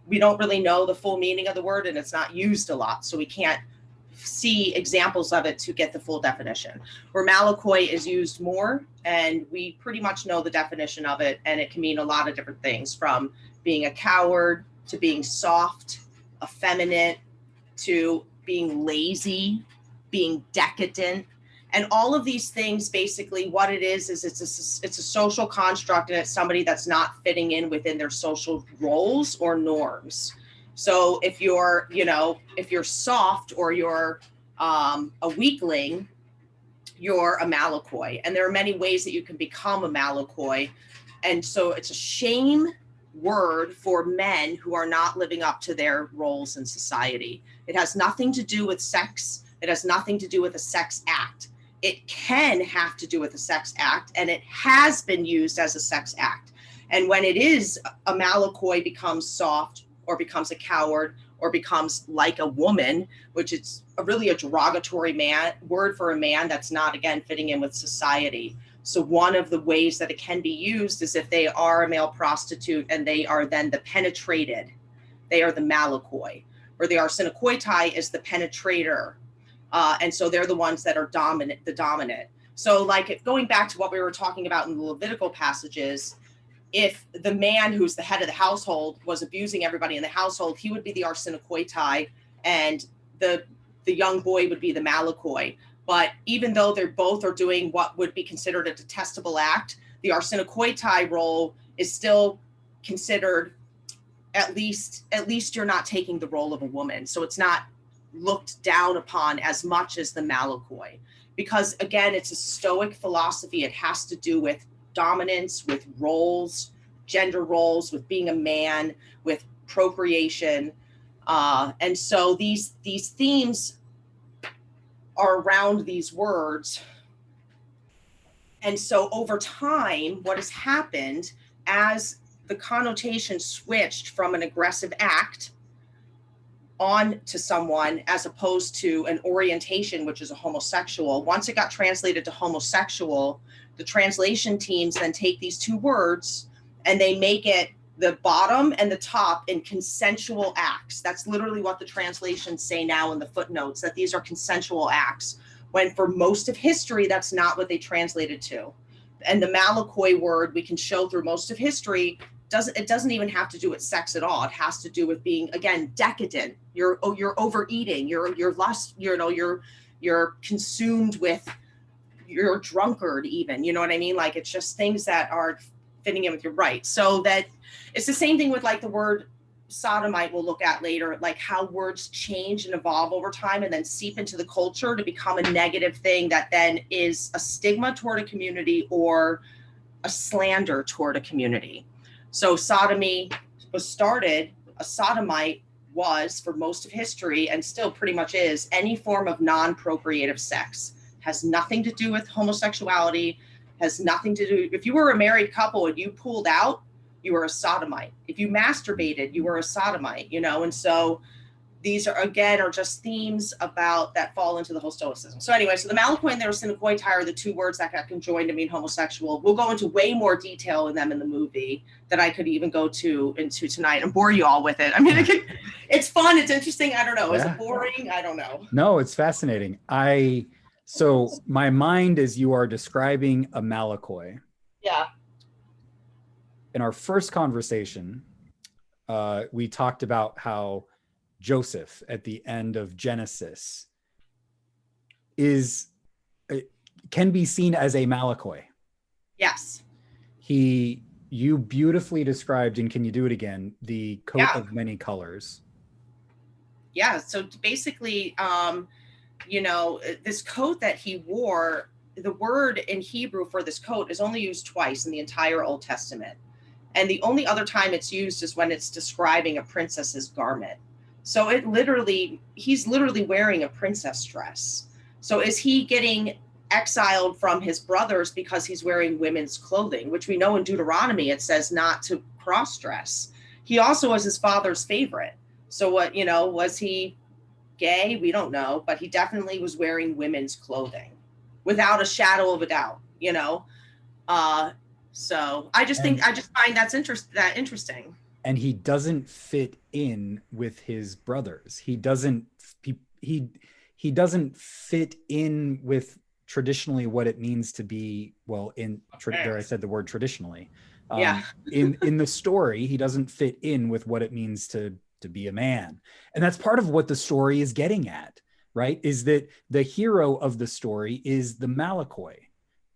we don't really know the full meaning of the word, and it's not used a lot, so we can't see examples of it to get the full definition. Where Malakoi is used more, and we pretty much know the definition of it, and it can mean a lot of different things, from being a coward to being soft, effeminate, to being lazy, being decadent. And all of these things, basically what it is it's a social construct, and it's somebody that's not fitting in within their social roles or norms. So if you're soft or you're a weakling, you're a Malakoi. And there are many ways that you can become a Malakoi. And so it's a shame word for men who are not living up to their roles in society. It has nothing to do with sex. It has nothing to do with a sex act. It can have to do with a sex act, and it has been used as a sex act. And when it is, a Malakoi becomes soft or becomes a coward or becomes like a woman, which is really a derogatory word for a man that's not, again, fitting in with society. So one of the ways that it can be used is if they are a male prostitute and they are then the penetrated, they are the Malakoi, or the Arsenikoi is the penetrator. And so they're the ones that are the dominant. So like going back to what we were talking about in the Levitical passages, if the man who's the head of the household was abusing everybody in the household, he would be the Arsenikoi, and the young boy would be the Malakoi. But even though they're both are doing what would be considered a detestable act, the Arsenikoi role is still considered, at least you're not taking the role of a woman. So it's not looked down upon as much as the Malakoi, because again, it's a Stoic philosophy. It has to do with dominance, with roles, gender roles, with being a man, with procreation. And so these themes are around these words. And so over time, what has happened as the connotation switched from an aggressive act on to someone as opposed to an orientation, which is a homosexual, once it got translated to homosexual, the translation teams then take these two words and they make it the bottom and the top in consensual acts. That's literally what the translations say now in the footnotes, that these are consensual acts, when for most of history, that's not what they translated to. And the Malakoi word, we can show through most of history, it doesn't even have to do with sex at all. It has to do with being, again, decadent. You're overeating. You're lust. You're consumed with. You're a drunkard, even. You know what I mean? Like, it's just things that are fitting in with your right. So that it's the same thing with like the word sodomite we'll look at later, like how words change and evolve over time and then seep into the culture to become a negative thing that then is a stigma toward a community or a slander toward a community. So sodomy was started, a sodomite was for most of history and still pretty much is any form of non-procreative sex. Has nothing to do with homosexuality, has nothing to do, if you were a married couple and you pulled out, you were a sodomite. If you masturbated, you were a sodomite, you know? And so these are, again, are just themes about that fall into the whole stoicism. So anyway, so the Malakoi and the Assiniboine are the two words that got conjoined to mean homosexual. We'll go into way more detail in them in the movie that I could even go into tonight and bore you all with it. I mean, it's fun. It's interesting. I don't know. Is it boring? I don't know. No, it's fascinating. So my mind, as you are describing a Malakoi. Yeah. In our first conversation, we talked about how Joseph at the end of Genesis can be seen as a Malakoi. Yes. You beautifully described, and can you do it again, the coat of many colors. Yeah, so basically, you know, this coat that he wore, the word in Hebrew for this coat is only used twice in the entire Old Testament. And the only other time it's used is when it's describing a princess's garment. So he's literally wearing a princess dress. So is he getting exiled from his brothers because he's wearing women's clothing, which we know in Deuteronomy, it says not to cross dress. He also was his father's favorite. So what, you know, was he gay? We don't know, but he definitely was wearing women's clothing without a shadow of a doubt, you know? So I just find that interesting. And he doesn't fit in with his brothers. He doesn't fit in with traditionally what it means to be, well, there I said the word traditionally. In the story, he doesn't fit in with what it means to be a man. And that's part of what the story is getting at, right? Is that the hero of the story is the Malakoi.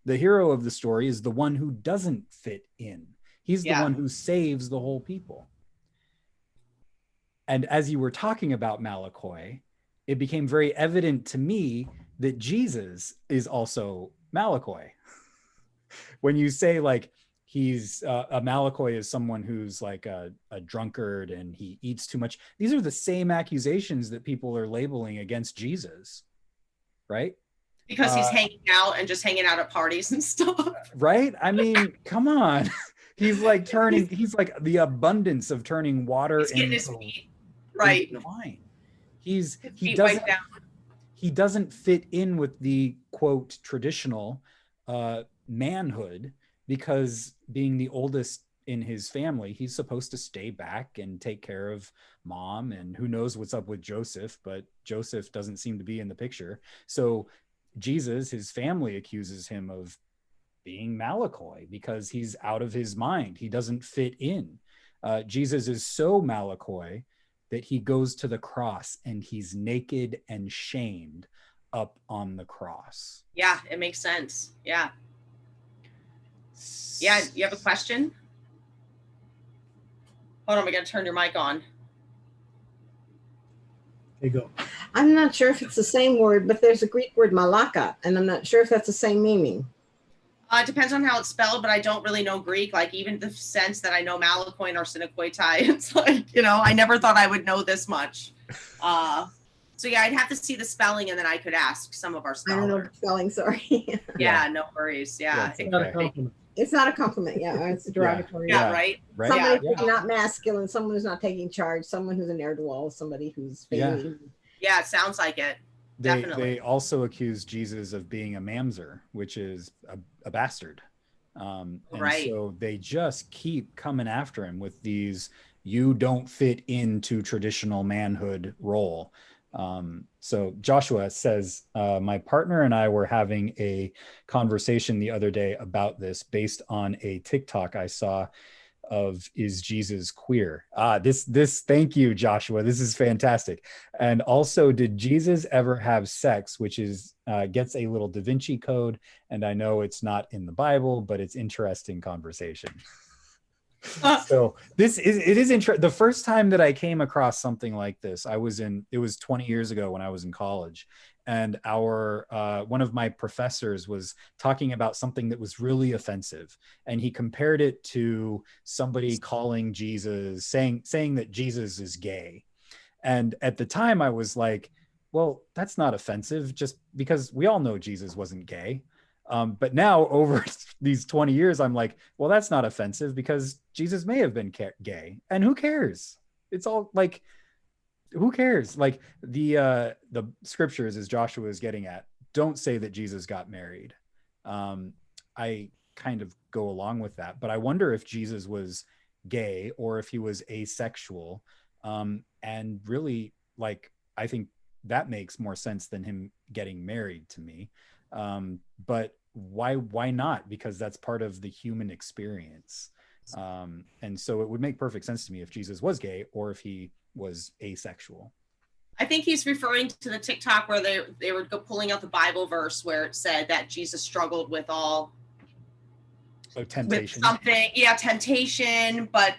The hero of the story is the one who doesn't fit in. He's the one who saves the whole people. And as you were talking about Malakoi, it became very evident to me that Jesus is also Malakoi. When you say like he's a Malakoi is someone who's like a drunkard and he eats too much, these are the same accusations that people are labeling against Jesus, right? Because he's hanging out and just hanging out at parties and stuff. Right? I mean, come on. He's like the abundance of turning water into his feet, right, wine. He doesn't fit in with the quote traditional manhood, because being the oldest in his family, he's supposed to stay back and take care of mom, and who knows what's up with Joseph, but Joseph doesn't seem to be in the picture. So Jesus, his family accuses him of being Malakoi because he's out of his mind. He doesn't fit in. Jesus is so Malakoi that he goes to the cross and he's naked and shamed up on the cross. Yeah, it makes sense. Yeah. Yeah, you have a question? Hold on, we got to turn your mic on. There you go. I'm not sure if it's the same word, but there's a Greek word malaka, and I'm not sure if that's the same meaning. It depends on how it's spelled, but I don't really know Greek. Like even the sense that I know Malakoi and Arsenokoitai, it's like, you know, I never thought I would know this much. So yeah, I'd have to see the spelling and then I could ask some of our scholars. I don't know the spelling, sorry. Yeah, no worries. Yeah. It's not a compliment. It's not a compliment. Yeah, it's a derogatory. Yeah, right. Somebody who's not masculine, someone who's not taking charge, someone who's a ne'er-do-well, somebody who's failing. Yeah, it sounds like it. Definitely. They also accuse Jesus of being a mamzer, which is a bastard. And so they just keep coming after him with these, you don't fit into traditional manhood role. So Joshua says, my partner and I were having a conversation the other day about this based on a TikTok I saw of is Jesus queer? Thank you, Joshua. This is fantastic. And also, did Jesus ever have sex, which is gets a little Da Vinci Code? And I know it's not in the Bible, but it's interesting conversation. So it is interesting. The first time that I came across something like this, it was 20 years ago when I was in college, and one of my professors was talking about something that was really offensive, and he compared it to somebody calling Jesus, saying that Jesus is gay. And at the time I was like, well, that's not offensive, just because we all know Jesus wasn't gay. But now over these 20 years, I'm like, well, that's not offensive because Jesus may have been gay, and who cares? It's all like, who cares? Like the scriptures, as Joshua is getting at, don't say that Jesus got married. I kind of go along with that, but I wonder if Jesus was gay or if he was asexual. And really, like, I think that makes more sense than him getting married to me. But why not? Because that's part of the human experience. And so it would make perfect sense to me if Jesus was gay or if he was asexual. I think he's referring to the TikTok where they were pulling out the Bible verse where it said that Jesus struggled with temptation. With something. Yeah, temptation, but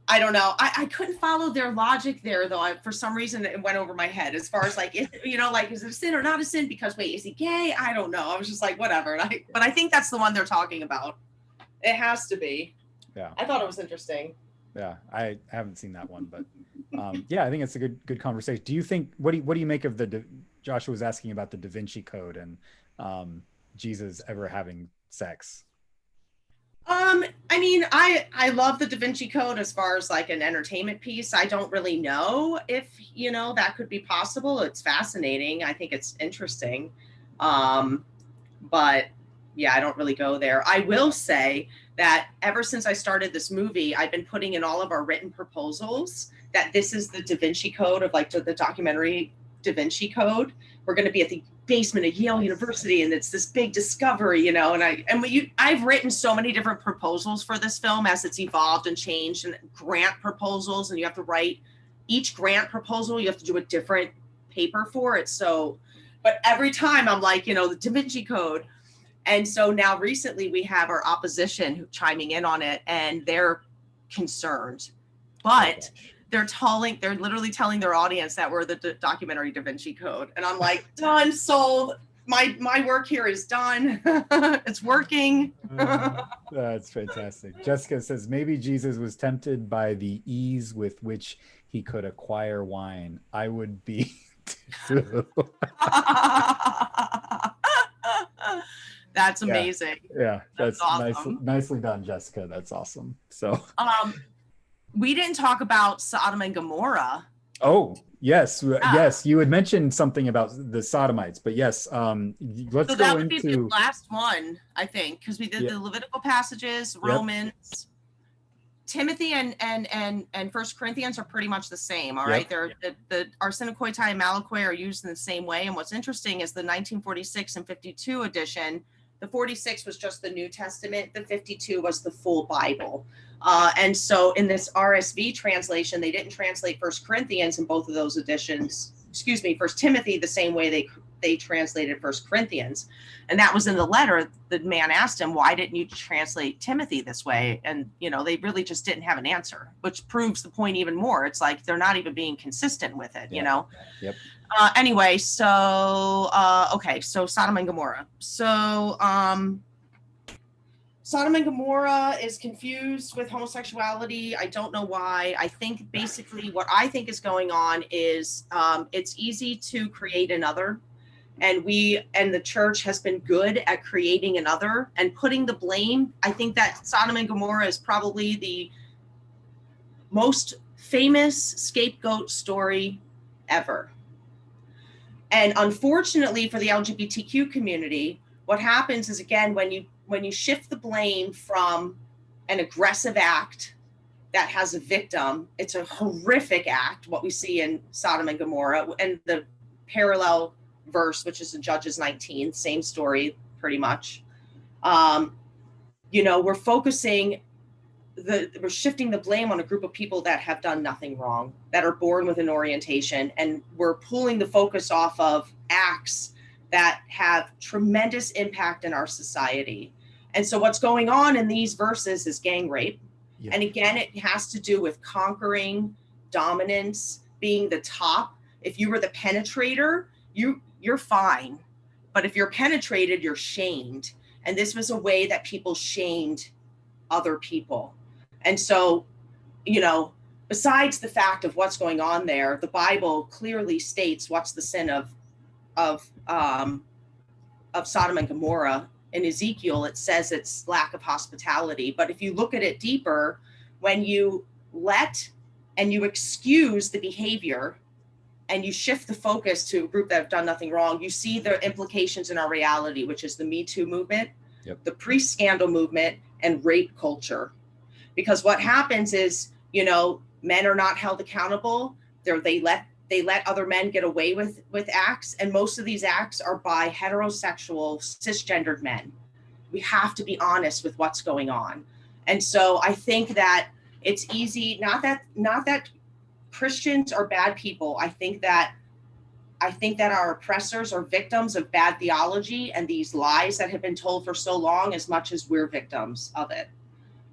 I don't know. I couldn't follow their logic there, though. For some reason, it went over my head as far as like, is it a sin or not a sin? Because wait, is he gay? I don't know. I was just like, whatever. But I think that's the one they're talking about. It has to be. Yeah. I thought it was interesting. Yeah, I haven't seen that one, but yeah, I think it's a good conversation. Do you think, what do you make of Joshua was asking about the Da Vinci Code and Jesus ever having sex? I mean, I love the Da Vinci Code as far as like an entertainment piece. I don't really know if, that could be possible. It's fascinating. I think it's interesting. But yeah, I don't really go there. I will say that ever since I started this movie, I've been putting in all of our written proposals that this is the Da Vinci Code of like the documentary Da Vinci Code. We're going to be at the basement of Yale University, and it's this big discovery, and I've written so many different proposals for this film as it's evolved and changed, and grant proposals, and you have to write each grant proposal, you have to do a different paper for it. So, but every time I'm like, the Da Vinci Code. And so now recently we have our opposition chiming in on it, and they're concerned, but they're literally telling their audience that we're the documentary Da Vinci Code. And I'm like, done, sold. My work here is done. It's working. That's fantastic. Jessica says, maybe Jesus was tempted by the ease with which he could acquire wine. I would be too. That's amazing. Yeah, that's awesome. Nicely done, Jessica. That's awesome. So we didn't talk about Sodom and Gomorrah. Oh, yes. Yes, you had mentioned something about the Sodomites, but yes, let's go would be the last one, I think, because we did the Levitical passages, Romans, Timothy and First Corinthians are pretty much the same. All right, they're the Arsenokoitai and Malakoi are used in the same way. And what's interesting is the 1946 and 52 edition. The 46 was just the New Testament. The 52 was the full Bible. And so in this RSV translation, they didn't translate First Corinthians in both of those editions. Excuse me, First Timothy the same way they translated First Corinthians. And that was in the letter. The man asked him, why didn't you translate Timothy this way? And, they really just didn't have an answer, which proves the point even more. It's like they're not even being consistent with it, Yep. Anyway, so Sodom and Gomorrah. So Sodom and Gomorrah is confused with homosexuality. I don't know why. I think basically what I think is going on is it's easy to create another. And the church has been good at creating another and putting the blame. I think that Sodom and Gomorrah is probably the most famous scapegoat story ever. And unfortunately for the LGBTQ community, what happens is, again, when you shift the blame from an aggressive act that has a victim, it's a horrific act, what we see in Sodom and Gomorrah, and the parallel verse, which is in Judges 19, same story, pretty much. We're focusing we're shifting the blame on a group of people that have done nothing wrong, that are born with an orientation, and we're pulling the focus off of acts that have tremendous impact in our society. And so what's going on in these verses is gang rape. Yeah. And again, it has to do with conquering, dominance, being the top. If you were the penetrator, you're fine. But if you're penetrated, you're shamed. And this was a way that people shamed other people. And so, you know, besides the fact of what's going on there, the Bible clearly states what's the sin of Sodom and Gomorrah. In Ezekiel, it says it's lack of hospitality. But if you look at it deeper, when you let and you excuse the behavior and you shift the focus to a group that have done nothing wrong, you see the implications in our reality, which is the Me Too movement, the pre-scandal movement, and rape culture. Because what happens is, you know, men are not held accountable. They let other men get away with acts, and most of these acts are by heterosexual cisgendered men. We have to be honest with what's going on. And so I think that it's easy, not that Christians are bad people. I think that our oppressors are victims of bad theology and these lies that have been told for so long, as much as we're victims of it.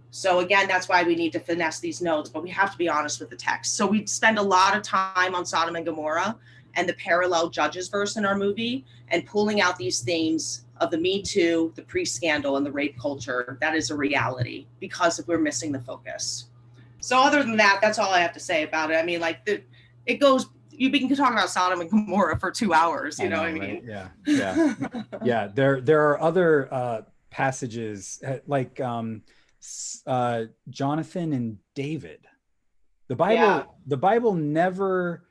So again, that's why we need to finesse these notes, but we have to be honest with the text. So we spend a lot of time on Sodom and Gomorrah and the parallel Judges verse in our movie, and pulling out these themes of the Me Too, the pre-scandal, and the rape culture. That is a reality because we're missing the focus. So other than that, that's all I have to say about it. I mean, like it goes, you can talk about Sodom and Gomorrah for 2 hours, you know what I mean? Right? Yeah. Yeah. There are other passages like Jonathan and David. The Bible never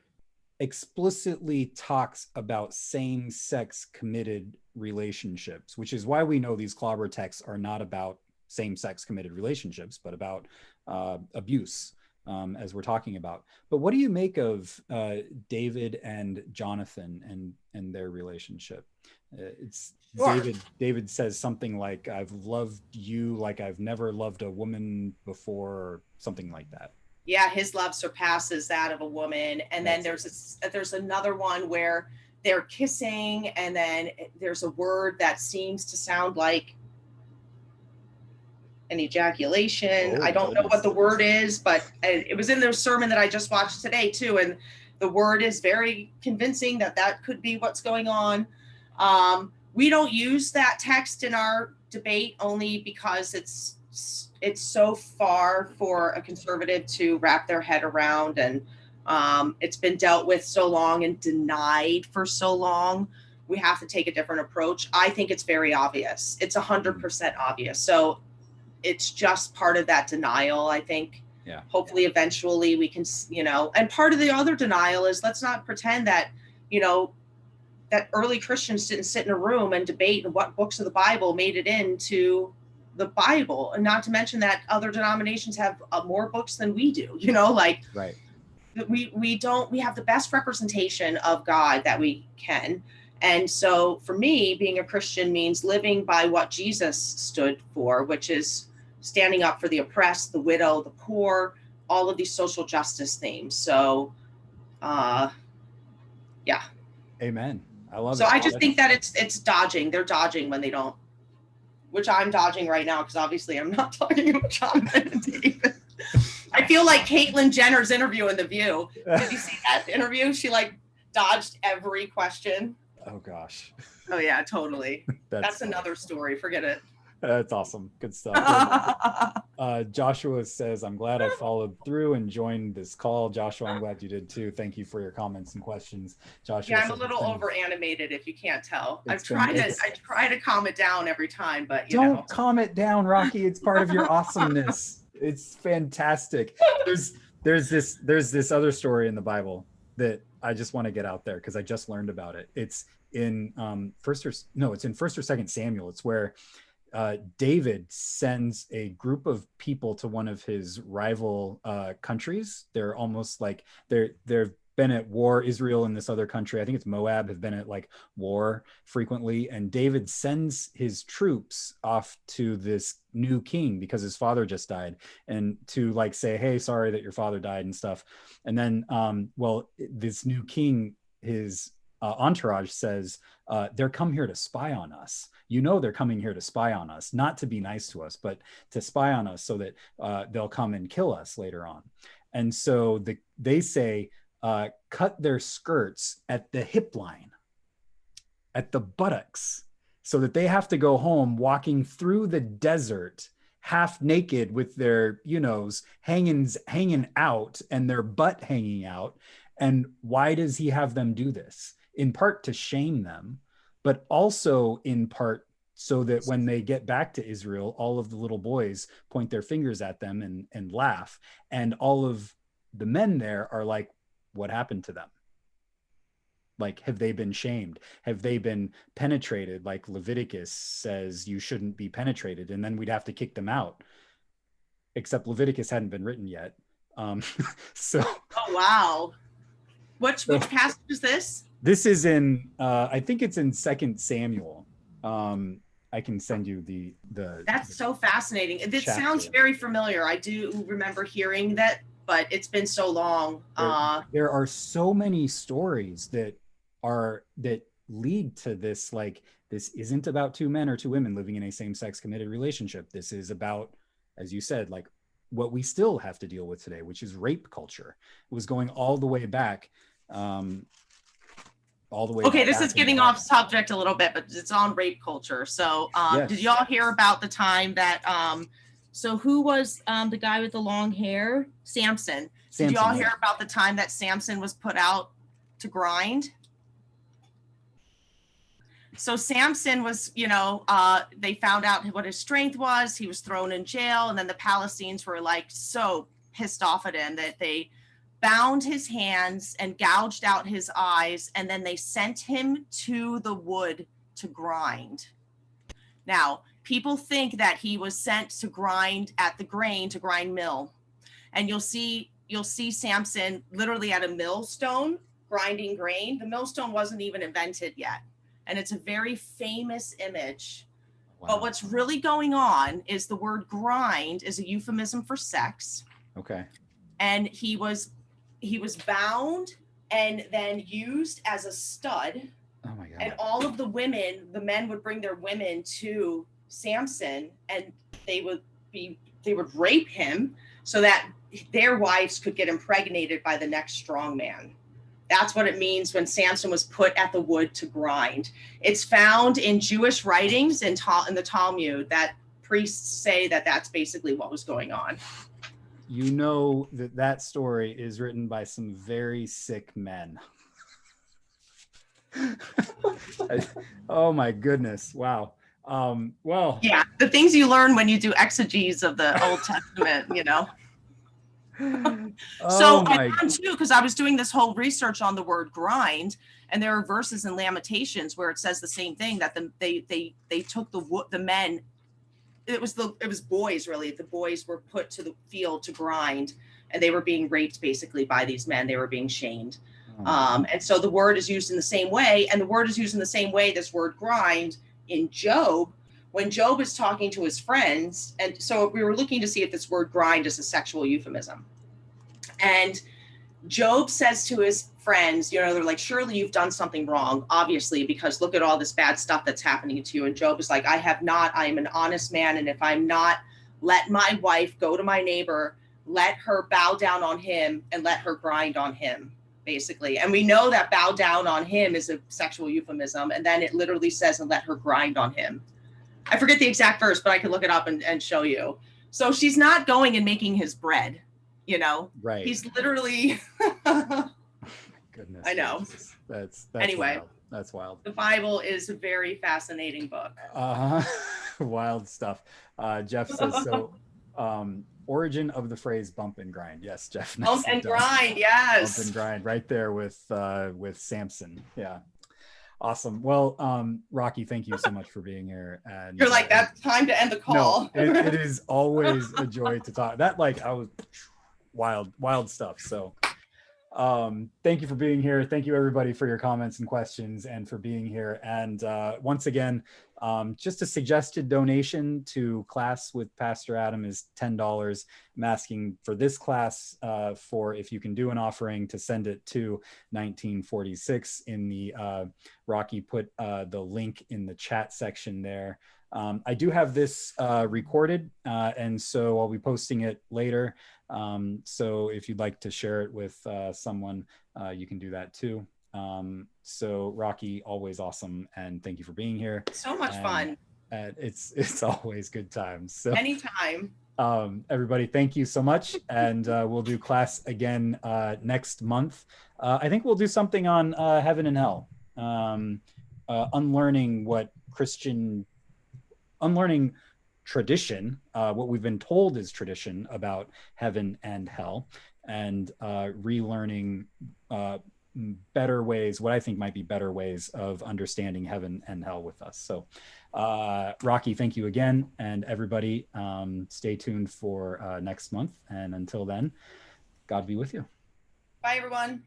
explicitly talks about same-sex committed relationships, which is why we know these Clobber texts are not about same-sex committed relationships, but about abuse, as we're talking about. But what do you make of David and Jonathan and their relationship? It's sure. David says something like, "I've loved you like I've never loved a woman before," or something like that. Yeah, his love surpasses that of a woman. And then there's another one where they're kissing, and then there's a word that seems to sound like an ejaculation. I don't know what the word is, but it was in the sermon that I just watched today too. And the word is very convincing that could be what's going on. We don't use that text in our debate only because it's so far for a conservative to wrap their head around, and it's been dealt with so long and denied for so long. We have to take a different approach. I think it's very obvious. It's 100% obvious. So it's just part of that denial, I think. Yeah. Hopefully eventually we can, you know, and part of the other denial is, let's not pretend that, you know, that early Christians didn't sit in a room and debate what books of the Bible made it into the Bible. And not to mention that other denominations have more books than we do, you know, like right. we have the best representation of God that we can. And so for me, being a Christian means living by what Jesus stood for, which is standing up for the oppressed, the widow, the poor, all of these social justice themes. So, yeah. Amen. I love it. So I just think that it's dodging. They're dodging when they don't, which I'm dodging right now because obviously I'm not talking about Jonathan and David. I feel like Caitlyn Jenner's interview in The View. Did you see that interview? She like dodged every question. Oh gosh. Oh yeah, totally. That's another story. Forget it. That's awesome. Good stuff. Joshua says, "I'm glad I followed through and joined this call." Joshua, I'm glad you did too. Thank you for your comments and questions. Joshua, yeah, I'm a little over animated if you can't tell. I try to calm it down every time, but you don't calm it down, Rocky. It's part of your awesomeness. It's fantastic. There's this other story in the Bible that I just want to get out there because I just learned about it. It's in First or Second Samuel. It's where David sends a group of people to one of his rival countries. They're almost like they're been at war. Israel and this other country, I think it's Moab, have been at like war frequently. And David sends his troops off to this new king because his father just died, and to like say, hey, sorry that your father died and stuff. And then, well, this new king, his entourage says, they're come here to spy on us. You know, they're coming here to spy on us, not to be nice to us, but to spy on us so that they'll come and kill us later on. And so they say, cut their skirts at the hip line, at the buttocks, so that they have to go home walking through the desert half naked with their, hanging out and their butt hanging out. And why does he have them do this? In part to shame them, but also in part so that when they get back to Israel, all of the little boys point their fingers at them and laugh. And all of the men there are like, what happened to them? Like, have they been shamed? Have they been penetrated? Like Leviticus says you shouldn't be penetrated, and then we'd have to kick them out. Except Leviticus hadn't been written yet. So. Oh, wow. Which passage is this? This is in, I think it's in 2 Samuel. I can send you the That's so fascinating. It chapter. Sounds very familiar. I do remember hearing that, but it's been so long. There are so many stories that lead to this. Like, this isn't about two men or two women living in a same-sex committed relationship. This is about, as you said, like what we still have to deal with today, which is rape culture. It was going all the way back. Okay, this is getting off subject a little bit, but it's on rape culture. So yes. Did y'all hear about the time that so who was the guy with the long hair? Samson. Did y'all hear about the time that Samson was put out to grind? So Samson was, they found out what his strength was. He was thrown in jail, and then the Palestinians were like so pissed off at him that they bound his hands and gouged out his eyes, and then they sent him to the wood to grind. Now, people think that he was sent to grind at the grind mill. And you'll see Samson literally at a millstone grinding grain. The millstone wasn't even invented yet. And it's a very famous image. Wow. But what's really going on is the word grind is a euphemism for sex. Okay. And he was bound and then used as a stud. Oh my God. And all of the men would bring their women to Samson, and they would rape him so that their wives could get impregnated by the next strong man. That's what it means when Samson was put at the wood to grind. It's found in Jewish writings in the Talmud that priests say that that's basically what was going on. You know that story is written by some very sick men. Oh my goodness. Wow. Well. Yeah, the things you learn when you do exegesis of the Old Testament, So I learned too, because I was doing this whole research on the word grind, and there are verses in Lamentations where it says the same thing, that they took the men. It was boys, really. The boys were put to the field to grind, and they were being raped basically by these men. They were being shamed. And so the word is used in the same way, and the word is used in the same way, this word grind, in Job, when Job is talking to his friends. And so we were looking to see if this word grind is a sexual euphemism. And Job says to his friends, they're like, surely you've done something wrong, obviously, because look at all this bad stuff that's happening to you. And Job is like, I have not. I am an honest man. And if I'm not, let my wife go to my neighbor, let her bow down on him, and let her grind on him, basically. And we know that bow down on him is a sexual euphemism. And then it literally says, and let her grind on him. I forget the exact verse, but I can look it up and show you. So she's not going and making his bread, Right. He's literally. Oh, goodness. I know. That's anyway. Wild. That's wild. The Bible is a very fascinating book. Wild stuff. Jeff says so. Origin of the phrase bump and grind. Yes, Jeff. Bump and grind. Yes. Bump and grind right there with Samson. Yeah. Awesome. Well, Rocky, thank you so much for being here. And you're like, that's time to end the call. No, it is always a joy to talk. That I was wild stuff. So Thank you for being here. Thank you everybody for your comments and questions and for being here. And once again, just a suggested donation to class with Pastor Adam is $10. I'm asking for this class for, if you can do an offering, to send it to 1946 in the, Rocky put the link in the chat section there. I do have this recorded, and so I'll be posting it later. So if you'd like to share it with someone, you can do that too. So Rocky, always awesome, and thank you for being here. So much fun. It's always good times. So anytime. Everybody, thank you so much, and we'll do class again next month. I think we'll do something on heaven and hell, unlearning tradition, what we've been told is tradition about heaven and hell, and relearning better ways, what I think might be better ways of understanding heaven and hell with us. So Rocky, thank you again, and everybody, stay tuned for next month, and until then, God be with you. Bye everyone.